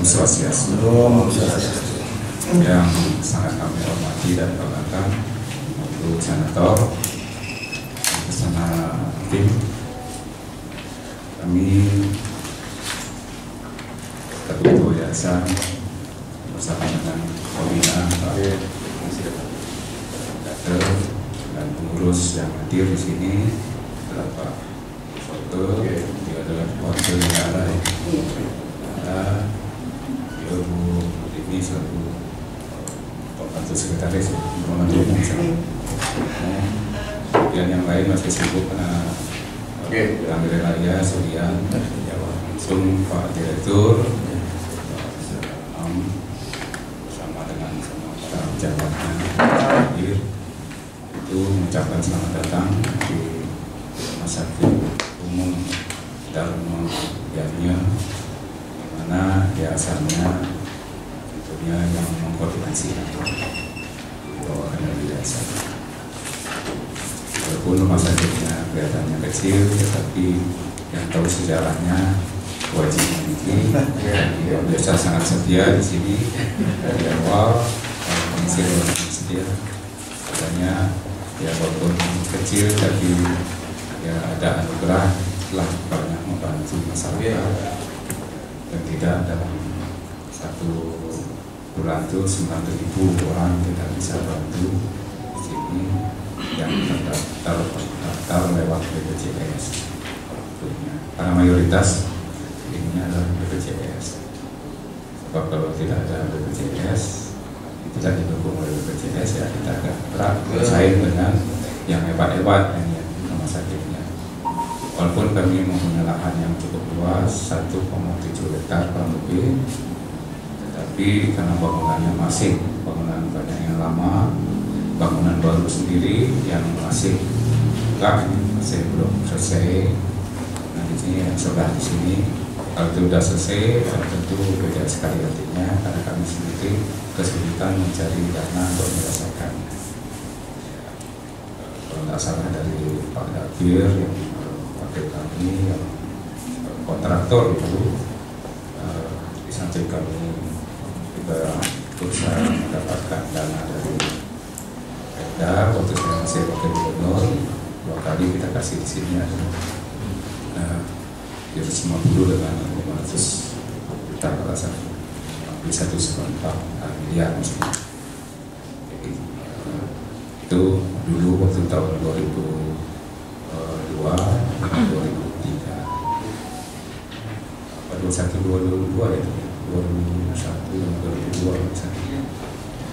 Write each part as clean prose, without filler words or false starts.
Om Swastiastu. Yang sangat kami hormati dan banggakan untuk senator bersama tim kami Ketua Yayasan bersama dengan pembina dan pengurus yang hadir di sini adalah Pak Soto, dia adalah wakil negara, dia Bu ini selaku pembantu sekretaris, pembantu umum, dan yang lain masih sibuk karena Anggrek Raya, Surian, langsung Pak Direktur, bersama dengan semua para pejabatnya hadir, itu mengucapkan selamat datang di Rumah Sakit Umum Dharma Yatnya, di mana yayasannya tentunya yang mengkoordinasi bawahan dari yayasan. Walaupun rumah sakitnya kelihatannya kecil, tetapi yang tahu sejarahnya wajib memiliki. Biasa sangat setia di sini dari awal, masih setia. Katanya ya walaupun kecil, tapi ya ada anugerah telah banyak membantu masyarakat, dan tidak dalam satu bulan itu 9.000 orang kita bisa bantu di sini yang terdaftar lewat BPJS. Karena mayoritas ini adalah BPJS. Sebab kalau tidak ada BPJS, tidak didukung oleh BPJS, ya kita agak berat bersaing dengan yang hebat-hebat yang rumah sakitnya. Walaupun kami mempunyai lahan yang cukup luas, 1,7 hektar kurang lebih, tetapi karena bangunannya masih bangunan banyak yang lama, bangunan baru sendiri yang masih belum selesai. Nah di sini yang sebelah di sini, kalau itu sudah selesai, tentu beda sekali artinya, karena kami sendiri kesulitan mencari dana untuk menyelesaikan. Kalau tidak salah dari Pak Dapir yang pakai kami, yang kontraktor itu, di samping kami juga berusaha mendapatkan dana dari Pemda. Waktu saya masih wakil gubernur, 2 kali kita kasih di sini ada 150 dengan 500 juta pada saat di 1,4 miliar maksudnya. Jadi, itu dulu waktu tahun 2002, 2003, 2001, 2002 itu, 2001 dan 2002 misalnya.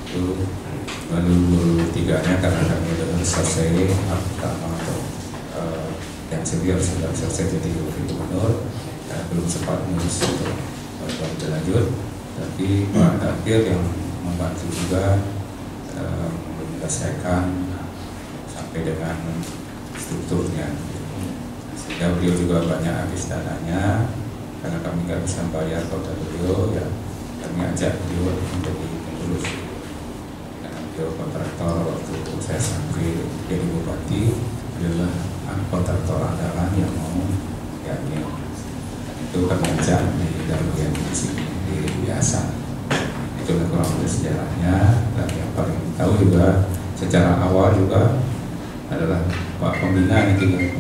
Itu 2003-nya karena kami sudah selesai pertama atau yang senior sudah selesai jadi wakil gubernur, belum sempat mengurus untuk berlanjut, tapi Pak Dapir yang membantu juga menyelesaikan sampai dengan strukturnya, sehingga beliau juga banyak habis dananya karena kami nggak bisa bayar kota beliau, ya kami ajak beliau menjadi pengurus. Kontraktor waktu itu saya sampai jadi bupati adalah kontraktor andalan yang mau yakni itu kerja di dalam bagian di sini di Yayasan. Itu kurang lebih sejarahnya, dan yang paling tahu juga secara awal juga adalah Pak Pembina itu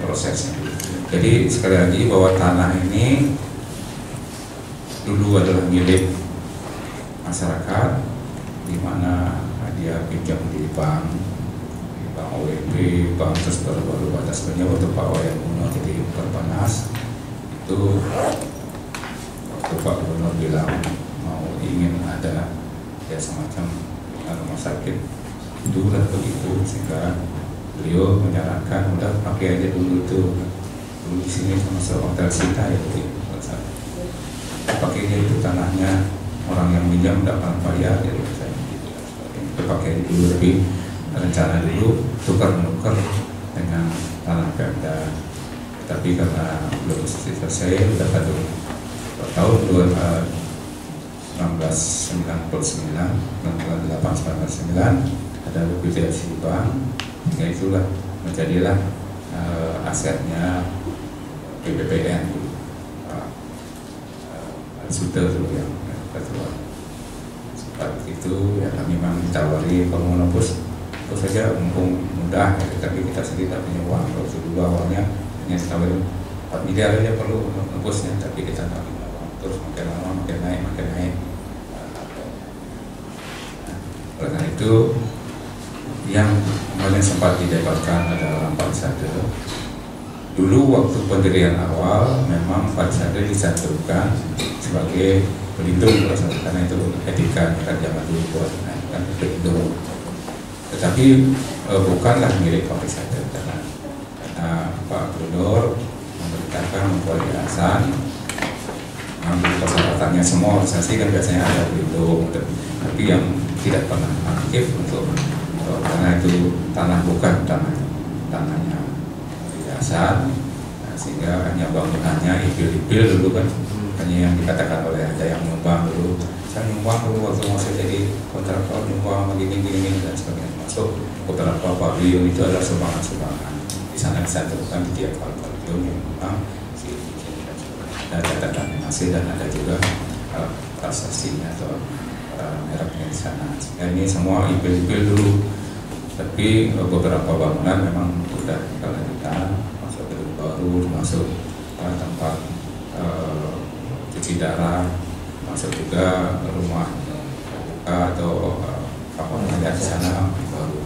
prosesnya. Jadi sekali lagi bahwa tanah ini dulu adalah milik masyarakat, di mana dia pinjam di bank OWB, bank terus baru batas banyak waktu Pak Wayan Uno jadi Perbanas itu, waktu Pak Gubernur bilang mau ingin ada ya semacam rumah sakit itu udah begitu, sehingga beliau menyarankan udah pakai aja dulu itu di sini sama hotel Sita ya, pakai aja itu tanahnya, orang yang minjam dapat bayar ya, pakai dulu, lebih rencana dulu tukar-menukar dengan tanah Pemda, tapi karena belum selesai sudah tahun 1999 ada likuidasi bank, ya itulah menjadilah asetnya BPPN sudah dulu yang ketua. Seperti itu ya kami memang ditawari kalau mau nebus terus saja mumpung mudah ya, tapi kita sendiri tidak punya uang. Kalau dulu awalnya hanya ditawarin 4 miliar aja perlu nebusnya, tapi kita tidak punya uang, terus makin lama makin naik. Oleh karena itu yang kemarin sempat didebatkan adalah Parisade. Dulu waktu pendirian awal memang Parisade dicantumkan sebagai pelindung karena itu etika kan zaman dulu buat kan pelindung. Tetapi bukanlah milik Parisade karena Pak Gubernur memerintahkan membuat yayasan, mengambil persyaratannya semua organisasi kan biasanya ada pelindung, tapi yang tidak pernah aktif untuk karena itu tanah bukan tanahnya yayasan, sehingga hanya bangunannya ipil-ipil dulu kan, hanya yang dikatakan oleh ada yang nyumbang dulu, saya nyumbang dulu waktu masih jadi kontraktor, nyumbang begini dan sebagainya, masuk beberapa pavilion itu adalah sumbangan di sana dicantumkan di tiap pavilion yang memang ada catatan hasil dan ada juga prestasinya atau mereknya di sana. Sehingga ini semua ipil-ipil dulu, tapi beberapa bangunan memang sudah dilanjutkan, masuk gedung baru, masuk tempat cuci darah, masuk juga rumah atau apa namanya di sana baru.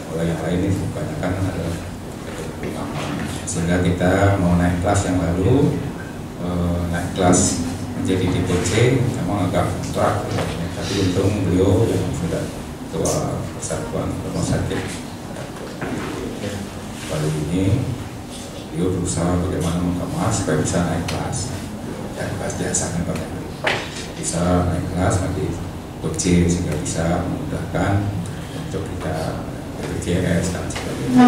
Kalau yang lain ini kebanyakan adalah sehingga kita mau naik kelas yang lalu naik kelas menjadi tipe C memang agak kontrak, tapi untung beliau yang sudah ketua persatuan rumah sakit baru ini, beliau berusaha bagaimana mengemas supaya bisa naik kelas dan kelas biasa kan banyak bisa naik kelas nanti C sehingga bisa memudahkan untuk kita BPJS dan sebagainya.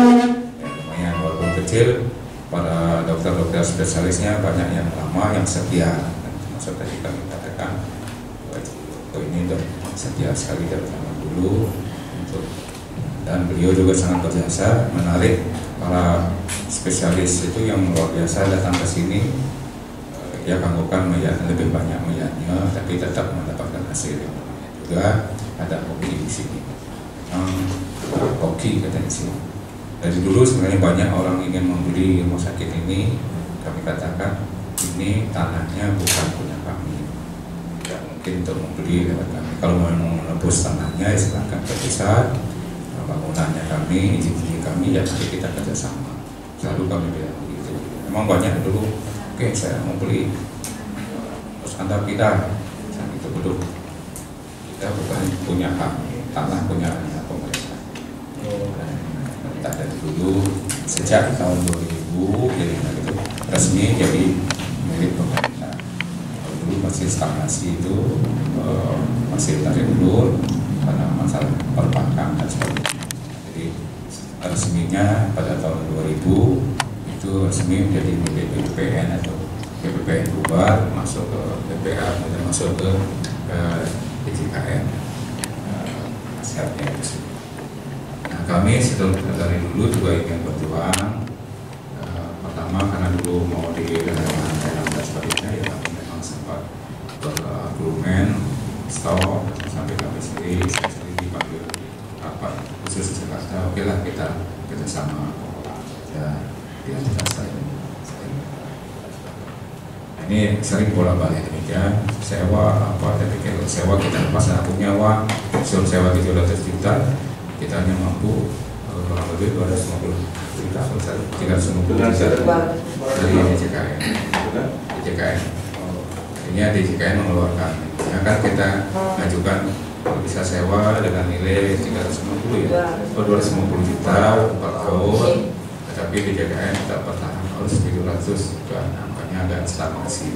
Ya, lumayan walaupun kecil, para dokter-dokter spesialisnya banyak yang lama yang setia. Maksud tadi kami katakan ini udah setia sekali dari zaman dulu untuk, dan beliau juga sangat berjasa menarik para spesialis itu yang luar biasa datang ke sini. Ya kanggukan melihat lebih banyak melihatnya, tapi tetap mendapatkan hasil yang juga ada hoki di sini. Hoki katanya sih. Dari dulu sebenarnya banyak orang ingin membeli rumah sakit ini. Kami katakan ini tanahnya bukan punya kami. Tidak mungkin untuk membeli lewat kami. Kalau mau menebus tanahnya, silakan ke pusat. Bangunannya kami, izin kami, ya nanti kita kerjasama. Selalu kami bilang begitu. Memang banyak dulu. Oke, saya mau beli, terus Anda pindah, saya itu betul. Kita bukan punya hak, tanah punya pemerintah. Kita dari dulu sejak tahun 2000 jadi itu resmi jadi milik pemerintah. Dulu masih stagnasi itu masih tarik ulur karena masalah perbankan dan sebagainya. Jadi resminya pada tahun 2000 itu resmi menjadi milik BPPN atau BPPN bubar, masuk ke BPA, kemudian masuk ke DJKN. Nasihatnya itu. Nah, kami dari dulu juga ingin berjuang. Pertama karena dulu mau dilelang dan sebagainya, ya kami memang sempat berargumen, stop sampai kami sendiri, saya sendiri dipanggil rapat khusus di Jakarta. Oke lah kita kerjasama ya. Ini sering bolak-balik demikian, sewa apa, tapi kalau sewa kita lepas punya uang, suruh sewa 700 juta, kita hanya mampu kurang lebih 250 juta, 350 juta dari DJKN. Akhirnya DJKN mengeluarkan, ya kan kita ajukan bisa sewa dengan nilai 350 ya, 250 juta per tahun. Tapi di DJKN kita bertahan harus 700 juga, angkanya agak stagnasi.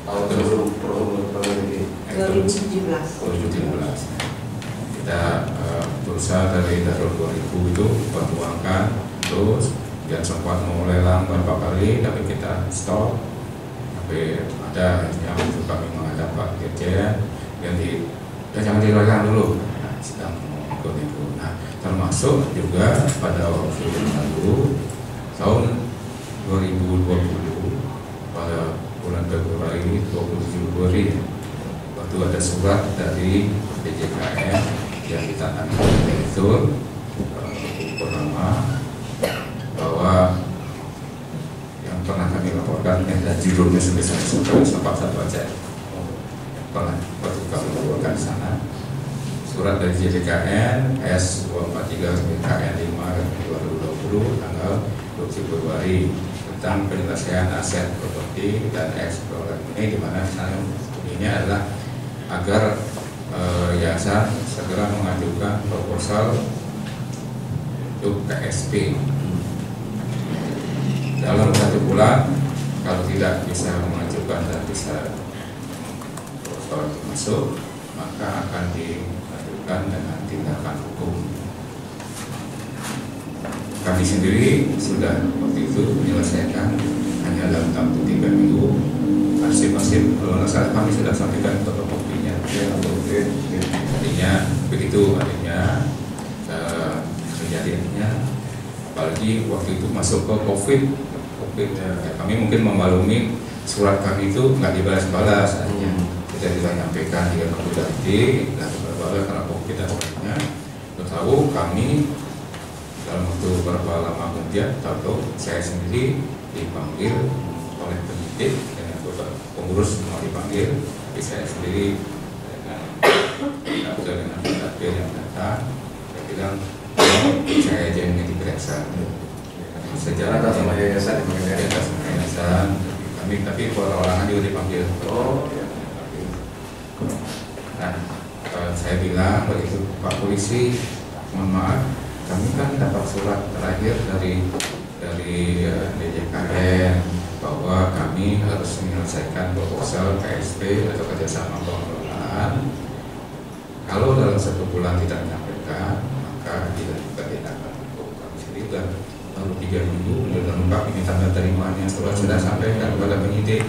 Tahun 2017 kita berusaha dari tahun 2000 itu perjuangkan terus, dan sempat mau lelang beberapa kali tapi kita stop. Tapi ada yang itu kami menghadap Pak Dirjen yang jangan dilelang dulu, sedang mengikut itu. Termasuk juga pada waktu yang lalu tahun 2020 pada bulan Februari 27 Februari waktu ada surat dari DJKN yang ditangani oleh Direktur Purnama bahwa yang pernah kami laporkan dan judulnya sebesar sempat saya baca pernah waktu kami laporkan di sana, surat dari JJKN S243 KN 5 2020 tanggal 20 Februari tentang penyelesaian aset properti dan eksplorasi ini, di mana ini adalah agar yayasan segera mengajukan proposal untuk KSP dalam 1 bulan. Kalau tidak bisa mengajukan dan bisa proposal masuk, maka akan dilakukan dengan tindakan hukum. Kami sendiri sudah waktu itu menyelesaikan hanya dalam waktu 3 minggu. Arsip-arsip kalau nggak salah kami sudah sampaikan fotokopinya. Artinya begitu, artinya kejadiannya. Apalagi waktu itu masuk ke COVID ya, kami mungkin memaklumi surat kami itu nggak dibalas-balas. Artinya kita tidak menyampaikan jika kami ganti dan berbalas karena COVID dan sebagainya. Tahu kami dalam waktu berapa lama kemudian, tahu saya sendiri dipanggil oleh penyidik dan pengurus mau dipanggil, tapi saya sendiri dengan takdir yang datang, saya bilang saya aja yang diperiksa. Sejarah sama yayasan, kami tapi orang-orang juga dipanggil. Nah, saya bilang begitu, Pak Polisi, mohon maaf, kami kan dapat surat terakhir dari DJKN bahwa kami harus menyelesaikan proposal KSP atau kerjasama pengelolaan. Kalau dalam 1 bulan tidak menyampaikan, maka dilakukan tindakan hukum. Kami sendiri baru 3 minggu menurut lengkap ini tanda terimanya sudah sampaikan kepada penyidik.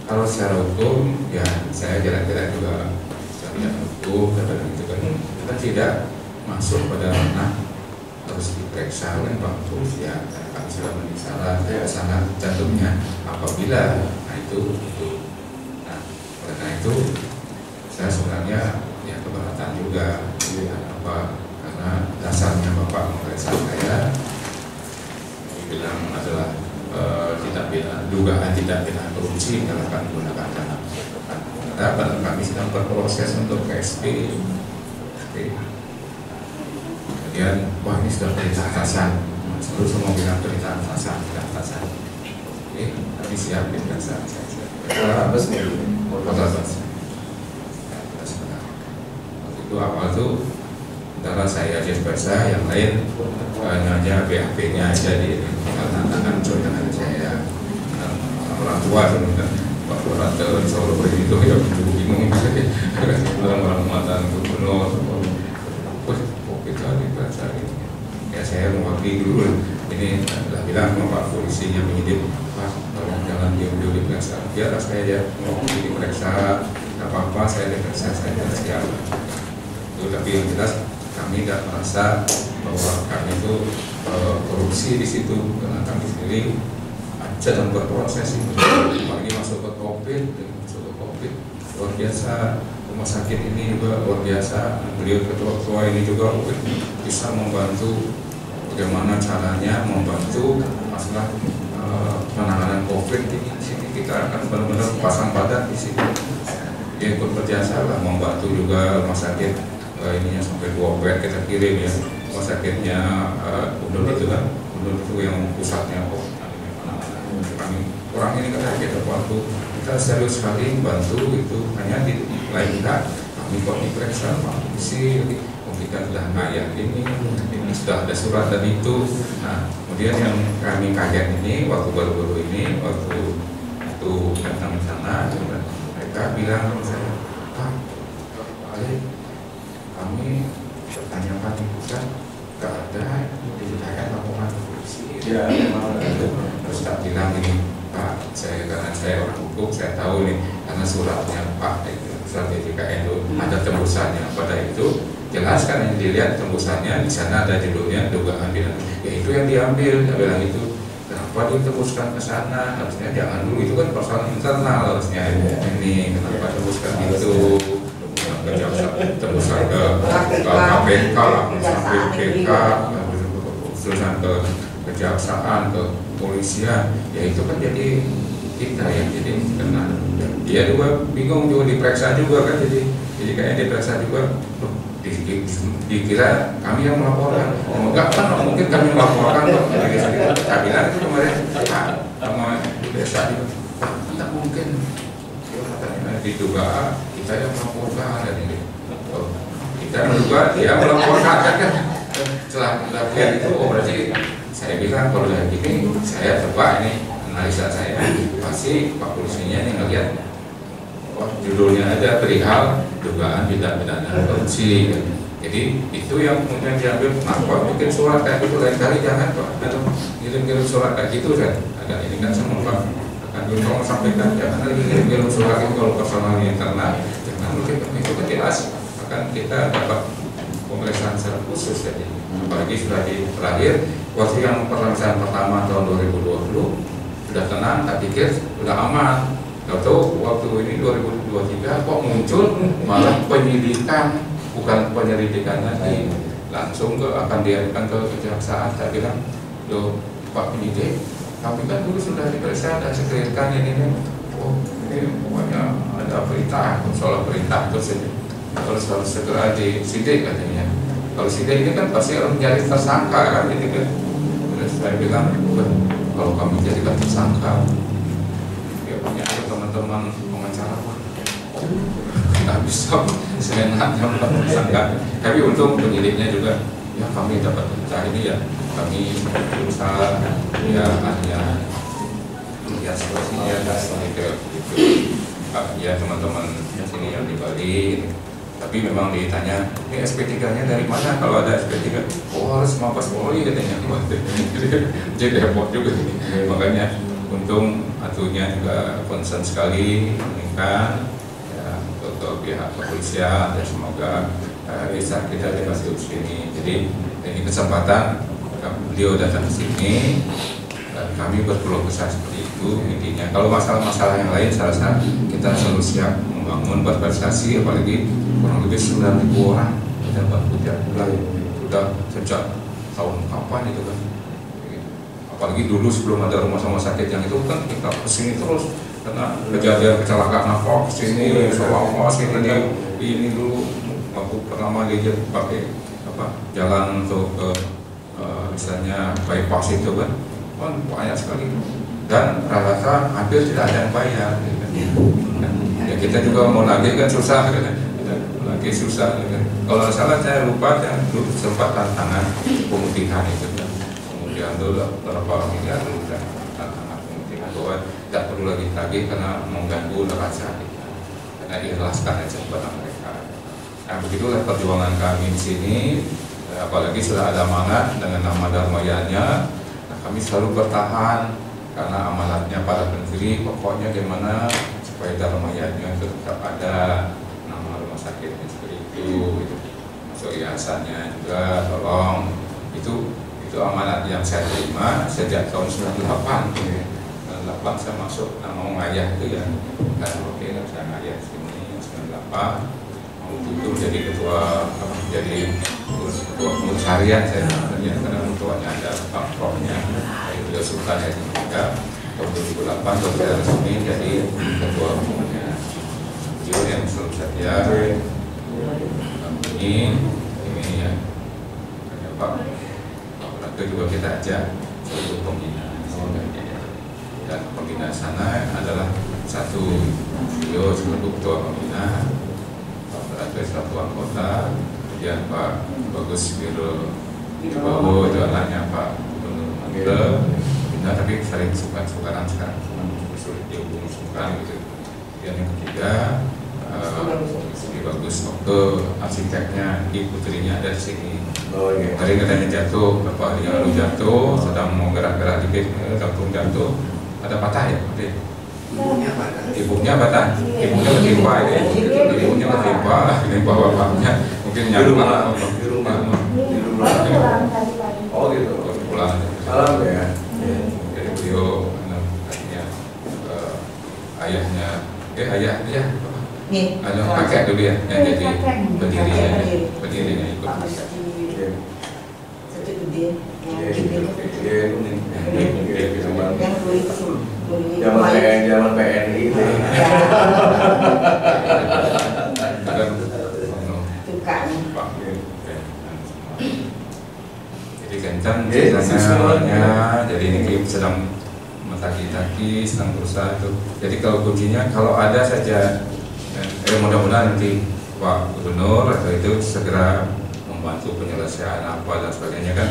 Kalau secara hukum, ya saya jalan-jalan juga secara hukum dan itu kan kita tidak masuk pada ranah harus diperiksa oleh Pak Polisi. Ya, kami sudah memenuhi syarat, sangat cantumnya apabila itu. Nah, karena itu saya sebenarnya ya keberatan juga. Karena dasarnya Bapak memeriksa saya bilang adalah tidak pidana, dugaan tidak pidana korupsi kalau akan menggunakan dana. Padahal kami sedang berproses untuk KSP. Kemudian, wah ini sudah perintah atasan. Terus mau bilang perintah atasan. Oke, tapi siap diperiksa. Apa sih? Itu awal tuh antara saya aja periksa, yang lain hanya BAP-nya aja di tantangan dengan saya. Orang tua sebenarnya Pak Kurator Solo itu ya cukup bingung orang-orang mantan gubernur. Kita diperiksa ini. Ya saya mewakili dulu. Ini adalah bilang sama Pak Polisi yang penyidik, Pak tolong jangan diam-diam diperiksa. Biar saya aja mewakili diperiksa. Tidak apa-apa, saya diperiksa, saya tidak siap. Tapi yang jelas kami tidak merasa bahwa kami itu korupsi di situ, karena kami sendiri sedang berproses ini. Apalagi masuk ke COVID, luar biasa. Rumah sakit ini juga luar biasa. Beliau ketua ini juga bisa membantu bagaimana caranya membantu masalah penanganan COVID di sini. Kita akan benar-benar pasang badan di sini. Dia ikut berjasa lah, membantu juga rumah sakit. Ininya sampai 2 bed kita kirim ya, rumah sakitnya Undul itu kan, Undul itu yang pusatnya kami orang ini kata kita waktu kita serius sekali membantu itu, hanya di lain pihak kami kok diperiksa Pak Polisi, kita sudah ngayak ini sudah ada surat dan itu. Nah kemudian yang kami kaget ini waktu baru-baru ini waktu datang ke sana, mereka bilang sama saya, Pak kami pertanyakan di pusat gak ada ditanyakan laporan polisi. Ya, terus tak bilang ini Pak, karena saya orang hukum, saya tahu nih karena suratnya Pak surat DJKN itu ada tembusannya. Pada itu jelaskan yang dilihat tembusannya di sana ada judulnya dugaan pidana. Ya itu yang diambil, saya bilang itu. Kenapa kenapa ditembuskan ke sana, harusnya jangan dulu, itu kan persoalan internal harusnya ini, kenapa tembuskan itu, tembuskan ke KPK, sampai PK, terusan ke kejaksaan, ke polisian, ya itu kan jadi kita yang jadi kena. Dia juga bingung, juga diperiksa juga kan, jadi kayak diperiksa juga, dikira kami yang melaporkan. Enggak kan, mungkin kami melaporkan kok. Saya bilang itu kemarin sama desa itu, tidak mungkin. Diduga kita yang melaporkan dan ini. Kita menduga dia melaporkan kan. Setelah lihat itu, oh berarti saya bilang kalau lihat ini, saya tebak ini analisa saya, pasti Pak Polisinya ini ngelihat judulnya ada perihal dugaan tindak pidana korupsi. Jadi itu yang kemudian diambil. Kenapa bikin surat kayak gitu, lain kali jangan Pak, atau kirim surat kayak gitu kan. Ada ini kan semua Pak akan tolong sampaikan, jangan lagi kirim surat itu kalau personal internal. Jangan mungkin itu kan jelas akan kita dapat pemeriksaan secara khusus jadi. Apalagi sudah di terakhir waktu yang pemeriksaan pertama tahun 2020 sudah tenang, tak pikir sudah aman. Atau waktu ini 2023 kok muncul malah penyidikan, bukan penyelidikan lagi, langsung akan diadukan ke kejaksaan. Saya bilang, loh Pak penyidik, tapi kan dulu sudah diperiksa dan sekelirkan ini, oh ini pokoknya ada perintah, soal perintah terus ini harus segera disidik katanya. Kalau sidik ini kan pasti harus mencari tersangka kan, ini kan. Terus saya bilang, kalau kami jadikan tersangka, punya teman-teman pengacara nggak bisa senangnya tersangka. Tapi untung penyidiknya juga ya kami dapat berita ini ya kami berusaha ya hanya melihat situasinya dan ke ya teman-teman sini yang di Bali. Tapi memang ditanya, ini SP3-nya dari mana? Kalau ada SP3, oh harus Mabes Polri katanya. Jadi repot juga. Makanya untung atunya juga concern sekali meningkat ya, untuk pihak kepolisian dan semoga bisa kita dikasih sini. Jadi ini kesempatan beliau datang ke sini dan kami berkeluh kesah seperti itu intinya. Kalau masalah-masalah yang lain saya rasa kita selalu siap membangun berprestasi, apalagi kurang lebih 9.000 orang kita bekerja sudah sejak tahun kapan itu kan. Apalagi dulu sebelum ada rumah sakit yang itu kan kita kesini terus karena kejadian kecelakaan apa kesini soal apa sini ini dulu waktu pertama dia pakai apa jalan untuk ke misalnya bypass itu kan banyak sekali dan rata-rata hampir tidak ada yang bayar gitu. Ya kita juga mau nagih kan susah kan, lagi susah kan. Kalau salah saya lupa yang dulu sempat tantangan pemutihan itu kan. Dulu beberapa miliar dulu dan tantangan pemutihan bahwa tidak perlu lagi tagih karena mengganggu neraca kita, karena ikhlaskan aja kepada mereka. Nah begitulah perjuangan kami di sini, apalagi sudah ada amanat dengan nama Dharmayanya. Nah, kami selalu bertahan karena amanatnya para pendiri, pokoknya gimana supaya Dharmayanya itu tetap ada, nama rumah sakitnya seperti itu, masuk yayasannya juga tolong itu amanat yang saya terima sejak tahun 98. 98 saya masuk nama ngayah itu ya kan, oke saya ngayah sini 98 mau itu jadi ketua pengurus harian saya ya, karena ketuanya ada Pak Prof-nya beliau Sultan ya juga tahun 2008 saya resmi jadi ketua umumnya. Beliau yang selalu saja ini ya Pak juga kita ajak untuk pembina dan pembina sana adalah satu beliau sebagai ketua pembina, Pak Berarti satu anggota, kemudian Pak Bagus Biro Bawo itu anaknya Pak Gubernur Manila. Nah tapi saling suka-sukaan sekarang sulit dihubungkan gitu. Kemudian yang ketiga Bagus waktu arsiteknya di putrinya ada di sini. Oh iya. Tadi katanya jatuh, beberapa hari yang lalu jatuh, sedang mau gerak-gerak dikit, jatuh, ada patah ya? Ibunya patah, ibunya ketimpa ya, ibunya ketimpa bapaknya, mungkin nyamuk di rumah. Oh gitu. Pulang. Salam ya. Jadi ya. Nih, Ada kakek dulu ya, yang jadi pendiri yang ikut. Satu gede, zaman PNI itu. Jadi kencang ceritanya, jadi ini sedang mentaki-taki, sedang berusaha itu. Jadi kalau kuncinya kalau ada saja, mudah-mudahan nanti Pak Gubernur atau itu segera membantu penyelesaian apa dan sebagainya kan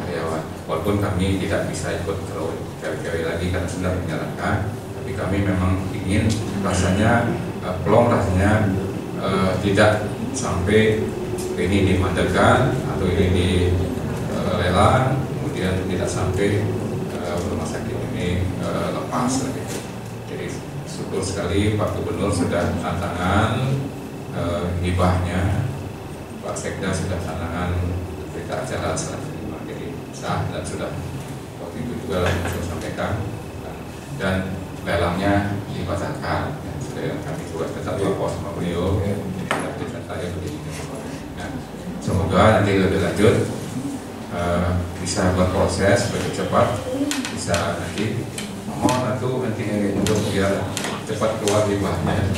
karyawan. Walaupun kami tidak bisa ikut kalau cewek-cewek lagi karena sudah menyalahkan, tapi kami memang ingin rasanya plong rasanya tidak sampai ini dimandakan atau ini dilelang, kemudian tidak sampai rumah sakit ini lepas lagi. Jadi syukur sekali Pak Gubernur sudah tanda tangan hibahnya, Pak Sekda sudah tanda tangan berita acara serah terima, jadi sah dan sudah waktu itu juga saya sampaikan dan lelangnya dibatalkan. Sudah kami juga tetap lapor sama beliau, jadi saya begini. Nah, semoga nanti lebih lanjut bisa berproses lebih cepat, bisa nanti mohon atau nanti untuk biar cepat keluar hibahnya,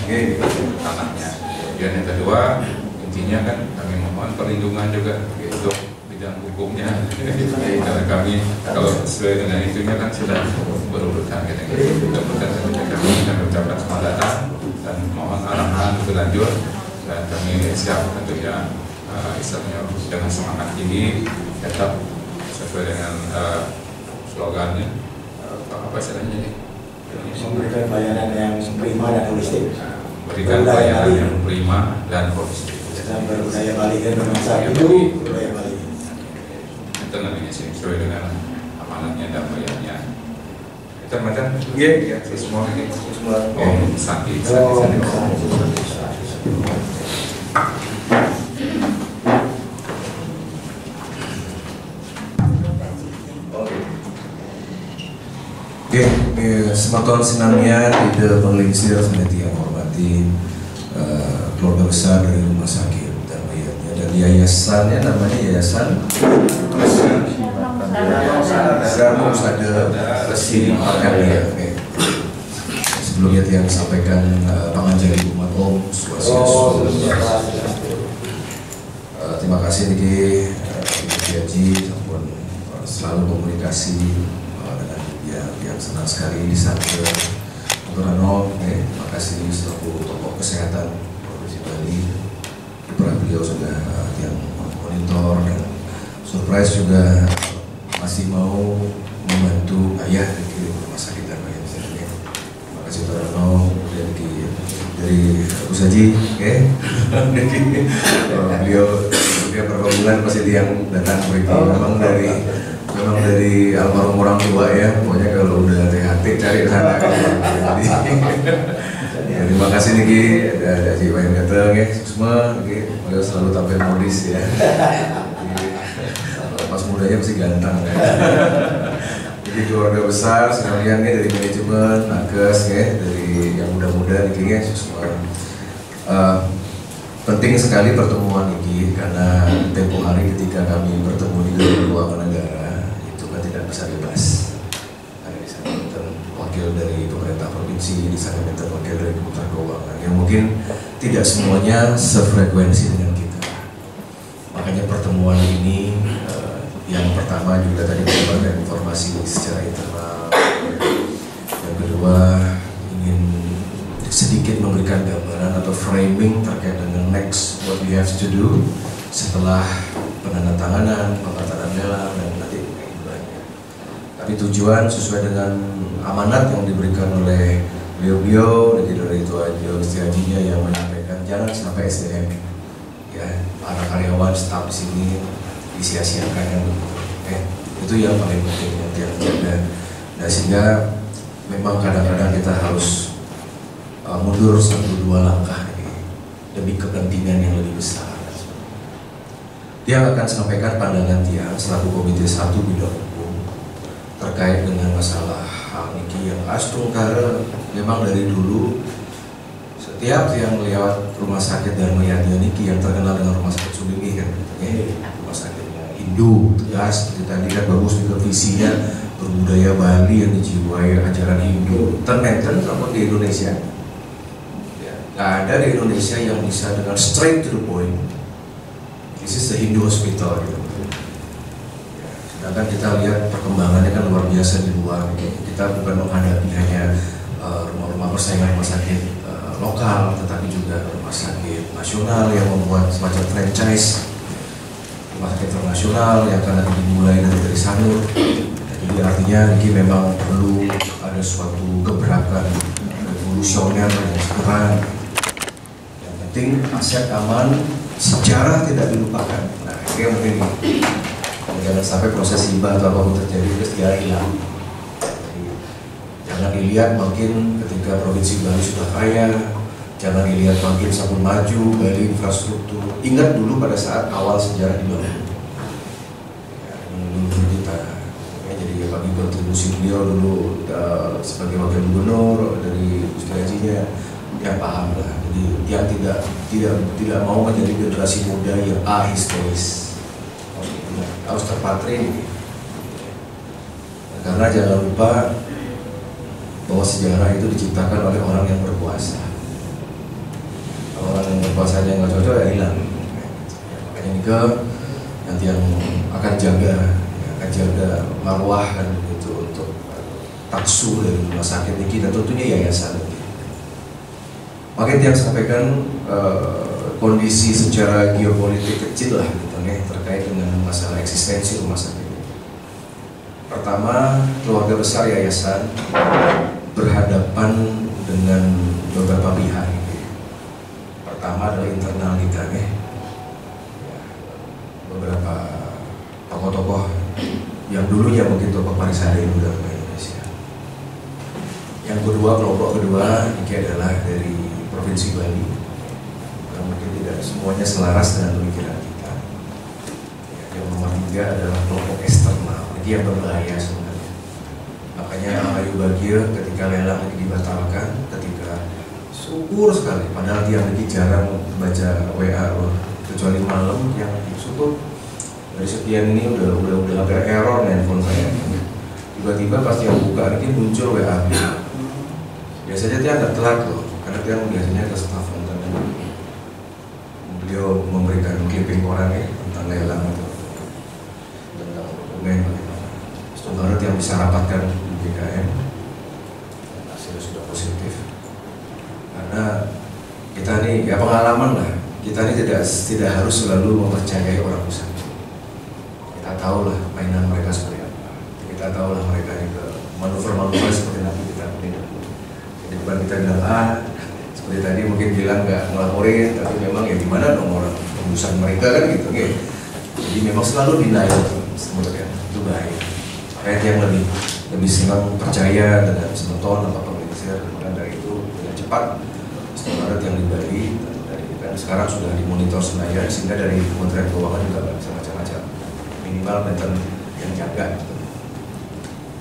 tanahnya. Dan yang kedua, intinya kan kami mohon perlindungan juga untuk bidang hukumnya. Karena kami kalau sesuai dengan itunya kan sudah berurutan gitu. Mudah-mudahan kami akan mengucapkan selamat datang dan mohon arahan lebih lanjut dan kami siap tentunya istilahnya dengan semangat ini tetap sesuai dengan slogannya apa istilahnya nih? Memberikan pelayanan yang prima dan holistik. Memberikan pelayanan yang prima dan holistik. Dan berbudaya Bali dan berbangsa itu budaya Bali. Itu namanya sih sesuai dengan amanatnya dan bayarnya. Itu macam Iya, semua ini. Semua. Om Santi. Sematon sinamnya tidak penglingsir seperti yang hormati keluarga besar dari rumah sakit dan mayatnya dan yayasannya namanya Yayasan Zarmo Sada Resi Karya. Sebelumnya yang disampaikan Panganjari Umat Om Swastiastu. Terima kasih Niki Ibu Haji selalu komunikasi yang senang sekali di sana. Untuk Rano, terima kasih selaku tokoh kesehatan Provinsi Bali. Beliau sudah yang monitor dan surprise juga masih mau membantu ayah di rumah sakit dan bayi. Terima kasih untuk Rano dari Gus Haji, beliau beberapa bulan pasti yang datang memang dari almarhum orang tua ya, pokoknya kalau udah THT cari sana. Ya, terima kasih Niki, ada Haji Wayan Gateng ya, semua beliau selalu tampil modis ya. Pas mudanya pasti ganteng ya. Jadi keluarga besar sekalian ya dari manajemen, nakes ya, dari yang muda-muda Niki ya, semua. Penting sekali pertemuan ini karena tempo hari ketika kami bertemu di dalam ruangan negara tidak bisa bebas. Ada di sana wakil dari pemerintah provinsi, di sana wakil dari Kementerian Keuangan yang mungkin tidak semuanya sefrekuensi dengan kita. Makanya pertemuan ini yang pertama juga tadi memberikan informasi secara internal. Yang kedua ingin sedikit memberikan gambaran atau framing terkait dengan next what we have to do setelah penandatanganan, pembatalan lelang dan nanti. Tapi tujuan sesuai dengan amanat yang diberikan oleh beliau-beliau dari itu Hajinya yang menyampaikan jangan sampai SDM ya para karyawan staf di sini disia-siakan yang itu yang paling penting yang dia jaga. Nah sehingga memang kadang-kadang kita harus mundur 1-2 langkah demi kepentingan yang lebih besar. Dia akan sampaikan pandangan dia selaku Komite 1 Bidang Hukum terkait dengan masalah hal ini yang astungkara memang dari dulu setiap yang lewat rumah sakit Dharma Yadnya Niki yang terkenal dengan rumah sakit Sudimi kan, rumah sakitnya Hindu, tegas seperti tadi kan bagus juga visinya berbudaya Bali yang dijiwai ajaran Hindu, termenten sama di Indonesia. Ya, nggak ada di Indonesia yang bisa dengan straight to the point. This is the Hindu hospital gitu. Ya, sedangkan kita lihat perkembangannya kan luar biasa di luar. Kita bukan menghadapi hanya rumah-rumah persaingan rumah sakit lokal, tetapi juga rumah sakit nasional yang membuat semacam franchise rumah sakit internasional yang akan dimulai dari Sanur. Jadi artinya ini memang perlu ada suatu gebrakan revolusioner yang segera. Yang penting aset aman, sejarah tidak dilupakan. Nah, ini yang penting. Jangan sampai proses hibah atau apapun terjadi terus sejarah hilang. Jangan dilihat makin ketika Provinsi Bali sudah kaya, jangan dilihat makin semakin maju Bali infrastruktur. Ingat dulu pada saat awal sejarah dibangun. Ya, menurut kita, ya, jadi bagi kontribusi beliau dulu sebagai wakil gubernur dari Gusti yang paham lah. Jadi yang tidak mau menjadi generasi muda yang ahistoris, harus terpatri. Karena jangan lupa bahwa sejarah itu diciptakan oleh orang yang berkuasa. Kalau orang yang berkuasanya nggak cocok ya hilang. Makanya ini nanti yang akan jaga marwah kan itu untuk taksu dari rumah sakit ini dan tentunya yayasan. Makanya yang sampaikan kondisi secara geopolitik kecil lah gitu, terkait dengan masalah eksistensi rumah sakit ini. Pertama, keluarga besar yayasan berhadapan dengan beberapa pihak. Pertama adalah internal kita beberapa tokoh-tokoh yang dulunya mungkin tokoh Parisade yang udah ke Indonesia. Yang kedua, kelompok kedua ini adalah dari Provinsi Bali yang mungkin tidak semuanya selaras dengan pemikiran kita. Yang nomor tiga adalah kelompok eksternal, ini yang berbahaya sebenarnya. Makanya Ayu Bagir ketika lelang lagi dibatalkan, ketika syukur sekali, padahal dia lagi jarang baca WA loh, kecuali malam yang syukur dari sekian ini udah agak error handphone saya. Tiba-tiba pas dia buka ini muncul WA. Biasanya dia agak telat loh, karena dia biasanya ke staff tentang beliau memberikan clipping orangnya tentang lelang itu, tentang dokumen bagaimana. Barat yang bisa rapatkan BKM hasilnya sudah positif karena kita ini ya pengalaman lah, kita ini tidak harus selalu mempercayai orang besar. Kita tahu lah mainan mereka seperti apa, kita tahu lah mereka juga manuver seperti nanti kita punya. Jadi bukan kita bilang seperti tadi mungkin bilang nggak ngelaporin, tapi memang ya gimana dong orang urusan mereka kan gitu. Jadi memang selalu denial sebenarnya itu bahaya. Rakyat yang lebih senang percaya dengan semeton atau pemikiran, kemudian dari itu dengan cepat Barat yang di Bali dan sekarang sudah dimonitor Senayan sehingga dari Kementerian Keuangan juga nggak bisa macam-macam, minimal meten yang jaga.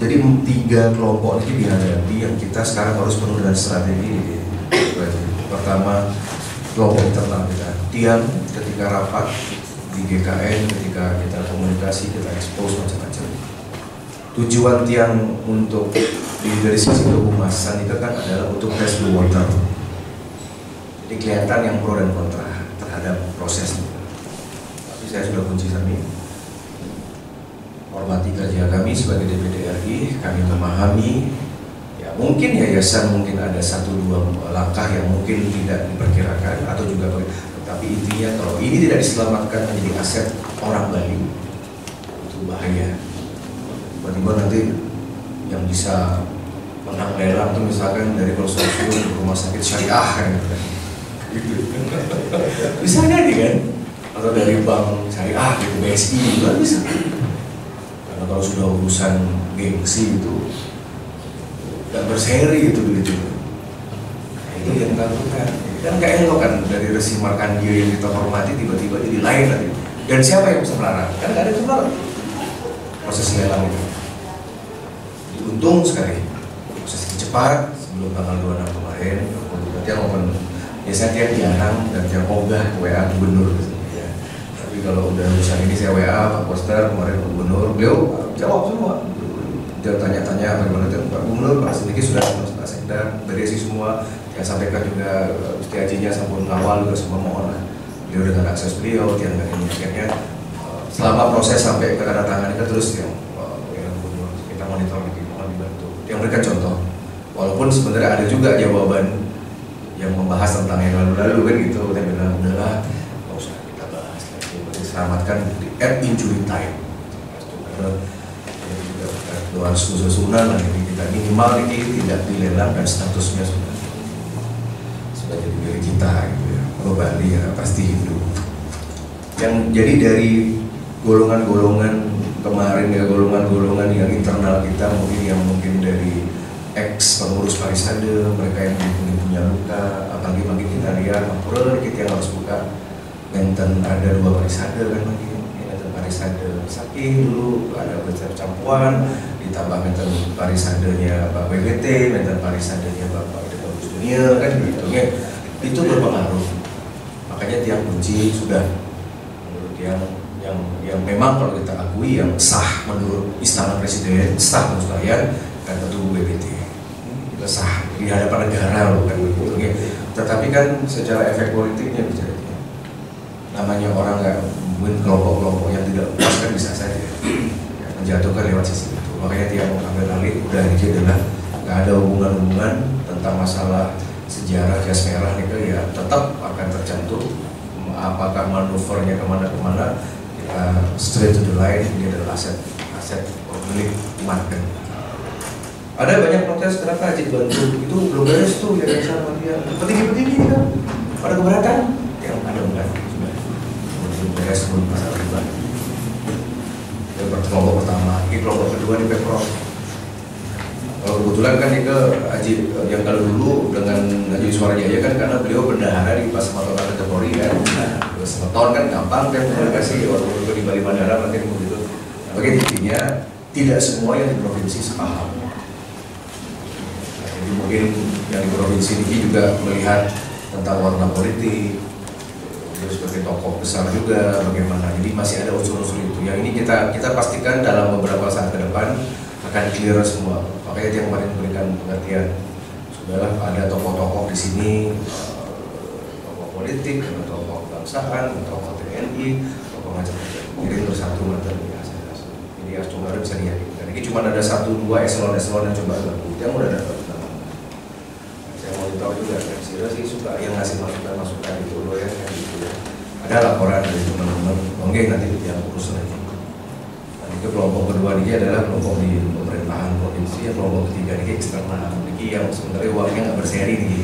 Jadi tiga kelompok ini dihadapi yang kita sekarang harus penuh dengan strategi. Pertama, kelompok internal kita diam ketika rapat di GKN, ketika kita komunikasi, kita expose macam-macam. Tujuan Tiang untuk dari sisi kehumasan itu kan adalah untuk test the water. Jadi kelihatan yang pro dan kontra terhadap proses itu. Tapi saya sudah kunci kami. Hormati kerja kami sebagai DPD RI, kami memahami ya mungkin yayasan mungkin ada 1-2 langkah yang mungkin tidak diperkirakan atau juga tapi intinya kalau ini tidak diselamatkan menjadi aset orang Bali itu bahaya. Tiba-tiba nanti yang bisa menang lelang itu misalkan dari konsorsium rumah sakit syariah kan gitu. Bisa jadi kan, atau dari bank syariah gitu, BSI juga bisa. Karena kalau sudah urusan gengsi itu dan berseri itu gitu. Nah, itu yang dilakukan. Kan nggak elok kan dari Resi Markandia yang kita hormati tiba-tiba jadi lain lagi. Dan siapa yang bisa melarang? Kan nggak ada yang melarang proses lelang itu. Untung sekali proses cepat sebelum tanggal 26 kemarin, nanti yang biasanya dia jarang dan dia ogah WA gubernur ya. Tapi kalau udah urusan ini saya WA Pak Koster kemarin Pak Gubernur, beliau jawab semua. Dia tanya-tanya bagaimana Pak Gubernur, Pak Sedikit sudah Pak Sekda berisi semua. Yang sampaikan juga Setiajinya sampun ngawal juga semua mohon lah. Beliau dengan akses beliau, dia dengan ini akhirnya selama proses sampai ke tanda tangan itu terus yang Gubernur kita monitor lagi, mohon dibantu. Yang berikan contoh, walaupun sebenarnya ada juga jawaban yang membahas tentang yang lalu-lalu kan gitu, dia bilang udahlah nggak usah kita bahas lagi, selamatkan at injury time. Doa susunan lah ini kita minimal ini tidak dilelang dan statusnya sudah jadi milik kita gitu ya. Kalau Bali ya pasti Hindu. Yang jadi dari golongan-golongan kemarin ya, golongan-golongan yang internal kita mungkin dari ex pengurus Parisade, mereka yang mungkin punya luka, apalagi makin kita lihat Mampura kita yang harus buka menten ada 2 Parisade kan makin ada Parisade saking dulu ada campuran ditambah menten Parisadenya Pak BBT, menten Parisadenya Bapak Bagus Dunia kan gitu ya. Itu berpengaruh, makanya tiang kunci sudah menurut yang memang kalau kita akui yang sah menurut Istana Presiden, sah menurut kalian kan tentu BBT kita sah di hadapan negara loh kan gitu ya. Tetapi kan secara efek politiknya bicara namanya orang nggak mungkin kelompok-kelompok yang tidak puas kan bisa saja ya, menjatuhkan lewat sisi itu. Makanya dia mau ambil alih udah ini adalah nggak ada hubungan-hubungan tentang masalah sejarah jas merah itu ya tetap akan tercantum apakah manuvernya kemana-kemana kita straight to the line. Ini adalah aset milik umat kan. Ada banyak protes kenapa Ajit bantu itu belum beres tuh ya sama dia petinggi-petinggi kan pada keberatan yang ada enggak belum beres belum masalah juga. Kelompok pertama, ini kelompok kedua di Pemprov. Kalau kebetulan kan itu Ajit yang kalau dulu dengan Haji Suarajaya kan karena beliau bendahara di Pas Matoran Kategori kan, semeton kan gampang kan komunikasi waktu di Bali Bandara mungkin begitu. Bagi intinya tidak semua yang di provinsi sepaham. Jadi mungkin yang di provinsi ini juga melihat tentang warna politik, terus sebagai tokoh besar juga bagaimana. Jadi masih ada unsur-unsur itu. Yang ini kita pastikan dalam beberapa saat ke depan akan clear semua. Makanya dia kemarin memberikan pengertian. Sudahlah ada tokoh-tokoh di sini, tokoh politik, tokoh kebangsaan, tokoh TNI, tokoh macam-macam. Jadi bersatu materi biasa. Jadi Astungara bisa lihat. Dan ini cuma ada 1-2 eselon-eselon yang coba laku. Yang udah dapat nama. Saya mau tahu juga. Saya sih suka yang ngasih masukan itu loh ya, gitu ya. Ada laporan dari teman-teman. Oke nanti yang urus lagi. Itu kelompok kedua ini adalah kelompok di pemerintahan provinsi, kelompok ketiga ini eksternal, ini yang sebenarnya uangnya nggak berseri nih,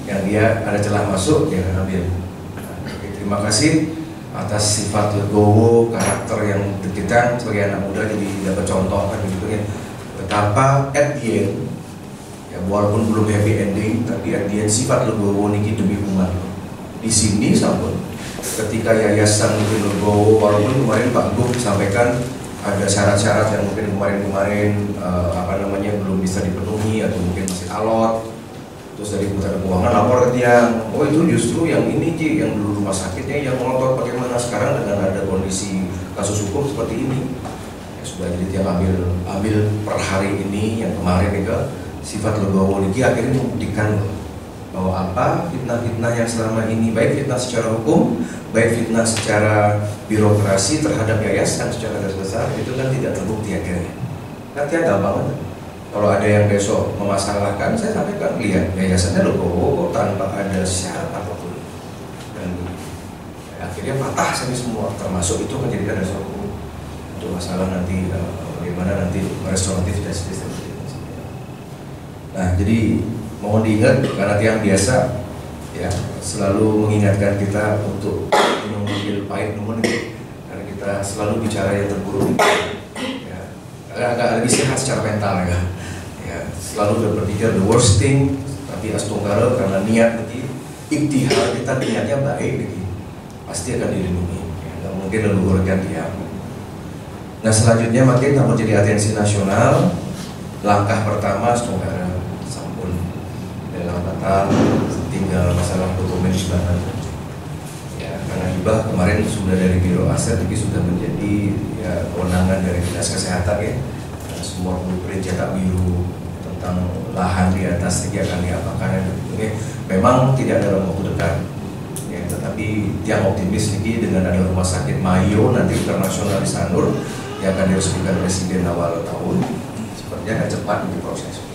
yang dia ada celah masuk dia akan ambil. Terima kasih atas sifat legowo, karakter yang kita sebagai anak muda jadi dapat contoh kan gitu ya. Betapa at the end, ya walaupun belum happy ending, tapi at the end sifat legowo ini demi umat. Di sini sampun ketika yayasan legowo, walaupun kemarin Pak Gub sampaikan ada syarat-syarat yang mungkin kemarin belum bisa dipenuhi atau mungkin masih alot, terus dari Kementerian Keuangan lapor ke tiang, oh itu justru yang ini Ji, yang dulu rumah sakitnya yang ngotot bagaimana sekarang dengan ada kondisi kasus hukum seperti ini ya sudah jadi tiang ambil per hari ini yang kemarin itu sifat legowo ini akhirnya membuktikan bahwa apa fitnah-fitnah yang selama ini baik fitnah secara hukum, baik fitnah secara birokrasi terhadap yayasan secara garis besar itu kan tidak terbukti akhirnya. Nanti gampang banget. Kalau ada yang besok memasalahkan, saya sampaikan lihat yayasannya legowo tanpa ada syarat apapun dan akhirnya patah sampai semua termasuk itu menjadi dasar hukum untuk masalah nanti bagaimana nanti restoratif dan sebagainya. Nah jadi mohon diingat karena tiang biasa ya selalu mengingatkan kita untuk mengambil pahit namun karena kita selalu bicara yang terburuk ya agak lebih sehat secara mental ya selalu berpikir the worst thing tapi Astungara karena niat lagi iktihar kita niatnya baik lagi pasti akan dilindungi ya, nggak mungkin leluhurkan tiang. Nah selanjutnya makin tak menjadi atensi nasional langkah pertama Astungara dalam batal tinggal masalah dokumen hibahan. Ya, karena hibah kemarin sudah dari Biro Aset, ini sudah menjadi ya kewenangan dari Dinas Kesehatan ya. Dan semua blueprint cetak biru tentang lahan di atas ini akan diapakan. Ini memang tidak dalam waktu dekat. Ya, tetapi yang optimis ini dengan ada rumah sakit Mayo nanti internasional di Sanur yang akan diresmikan Presiden awal tahun, sepertinya akan cepat diproses.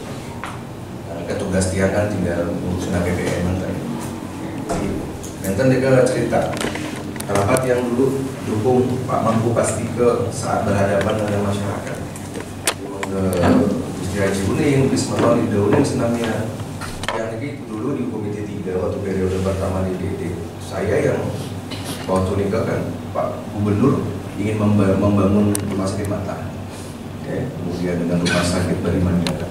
Tugas dia kan tinggal ngurusin APBN tadi. Nanti dia cerita rapat yang dulu dukung Pak Mampu pasti ke saat berhadapan dengan masyarakat. Di Haji Uning, Bismillah di Dauning senamnya. Yang ini dulu di Komite 3 waktu periode pertama di DD. Saya yang waktu nikah kan Pak Gubernur ingin membangun rumah sakit mata. Ya, kemudian dengan rumah sakit Bali Mandala.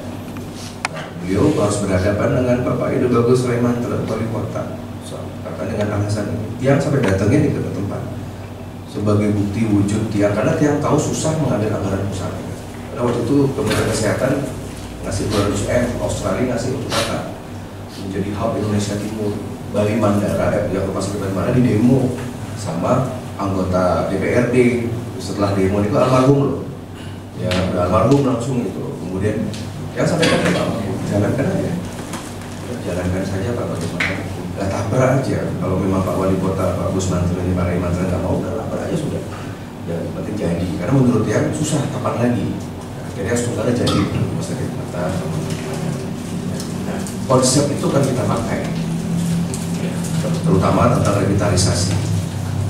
Beliau harus berhadapan dengan Bapak Edo Bagus Sulaiman wali kota. Kata dengan alasan ini, tiang sampai datangnya ke tempat sebagai bukti wujud tiang, karena tiang tahu susah mengambil anggaran pusat. Karena waktu itu Kementerian Kesehatan ngasih 200 M, Australia ngasih untuk kata menjadi hub Indonesia Timur. Bali Mandara, yang rumah sakit Bali Mandara di demo sama anggota DPRD. Setelah demo itu almarhum loh, ya udah almarhum langsung gitu. Kemudian yang sampai ke Pak jalankan aja, jalankan saja Pak, bagaimana? Gak tabrak aja. Kalau memang Pak Wali Kota, Pak Gus Mantri, Pak Rai Mantri nggak mau, udah tabrak aja sudah. Ya, penting jadi. Karena menurut dia susah, kapan lagi? Akhirnya sebenarnya jadi rumah sakit mata. Nah, konsep itu kan kita pakai, terutama tentang revitalisasi.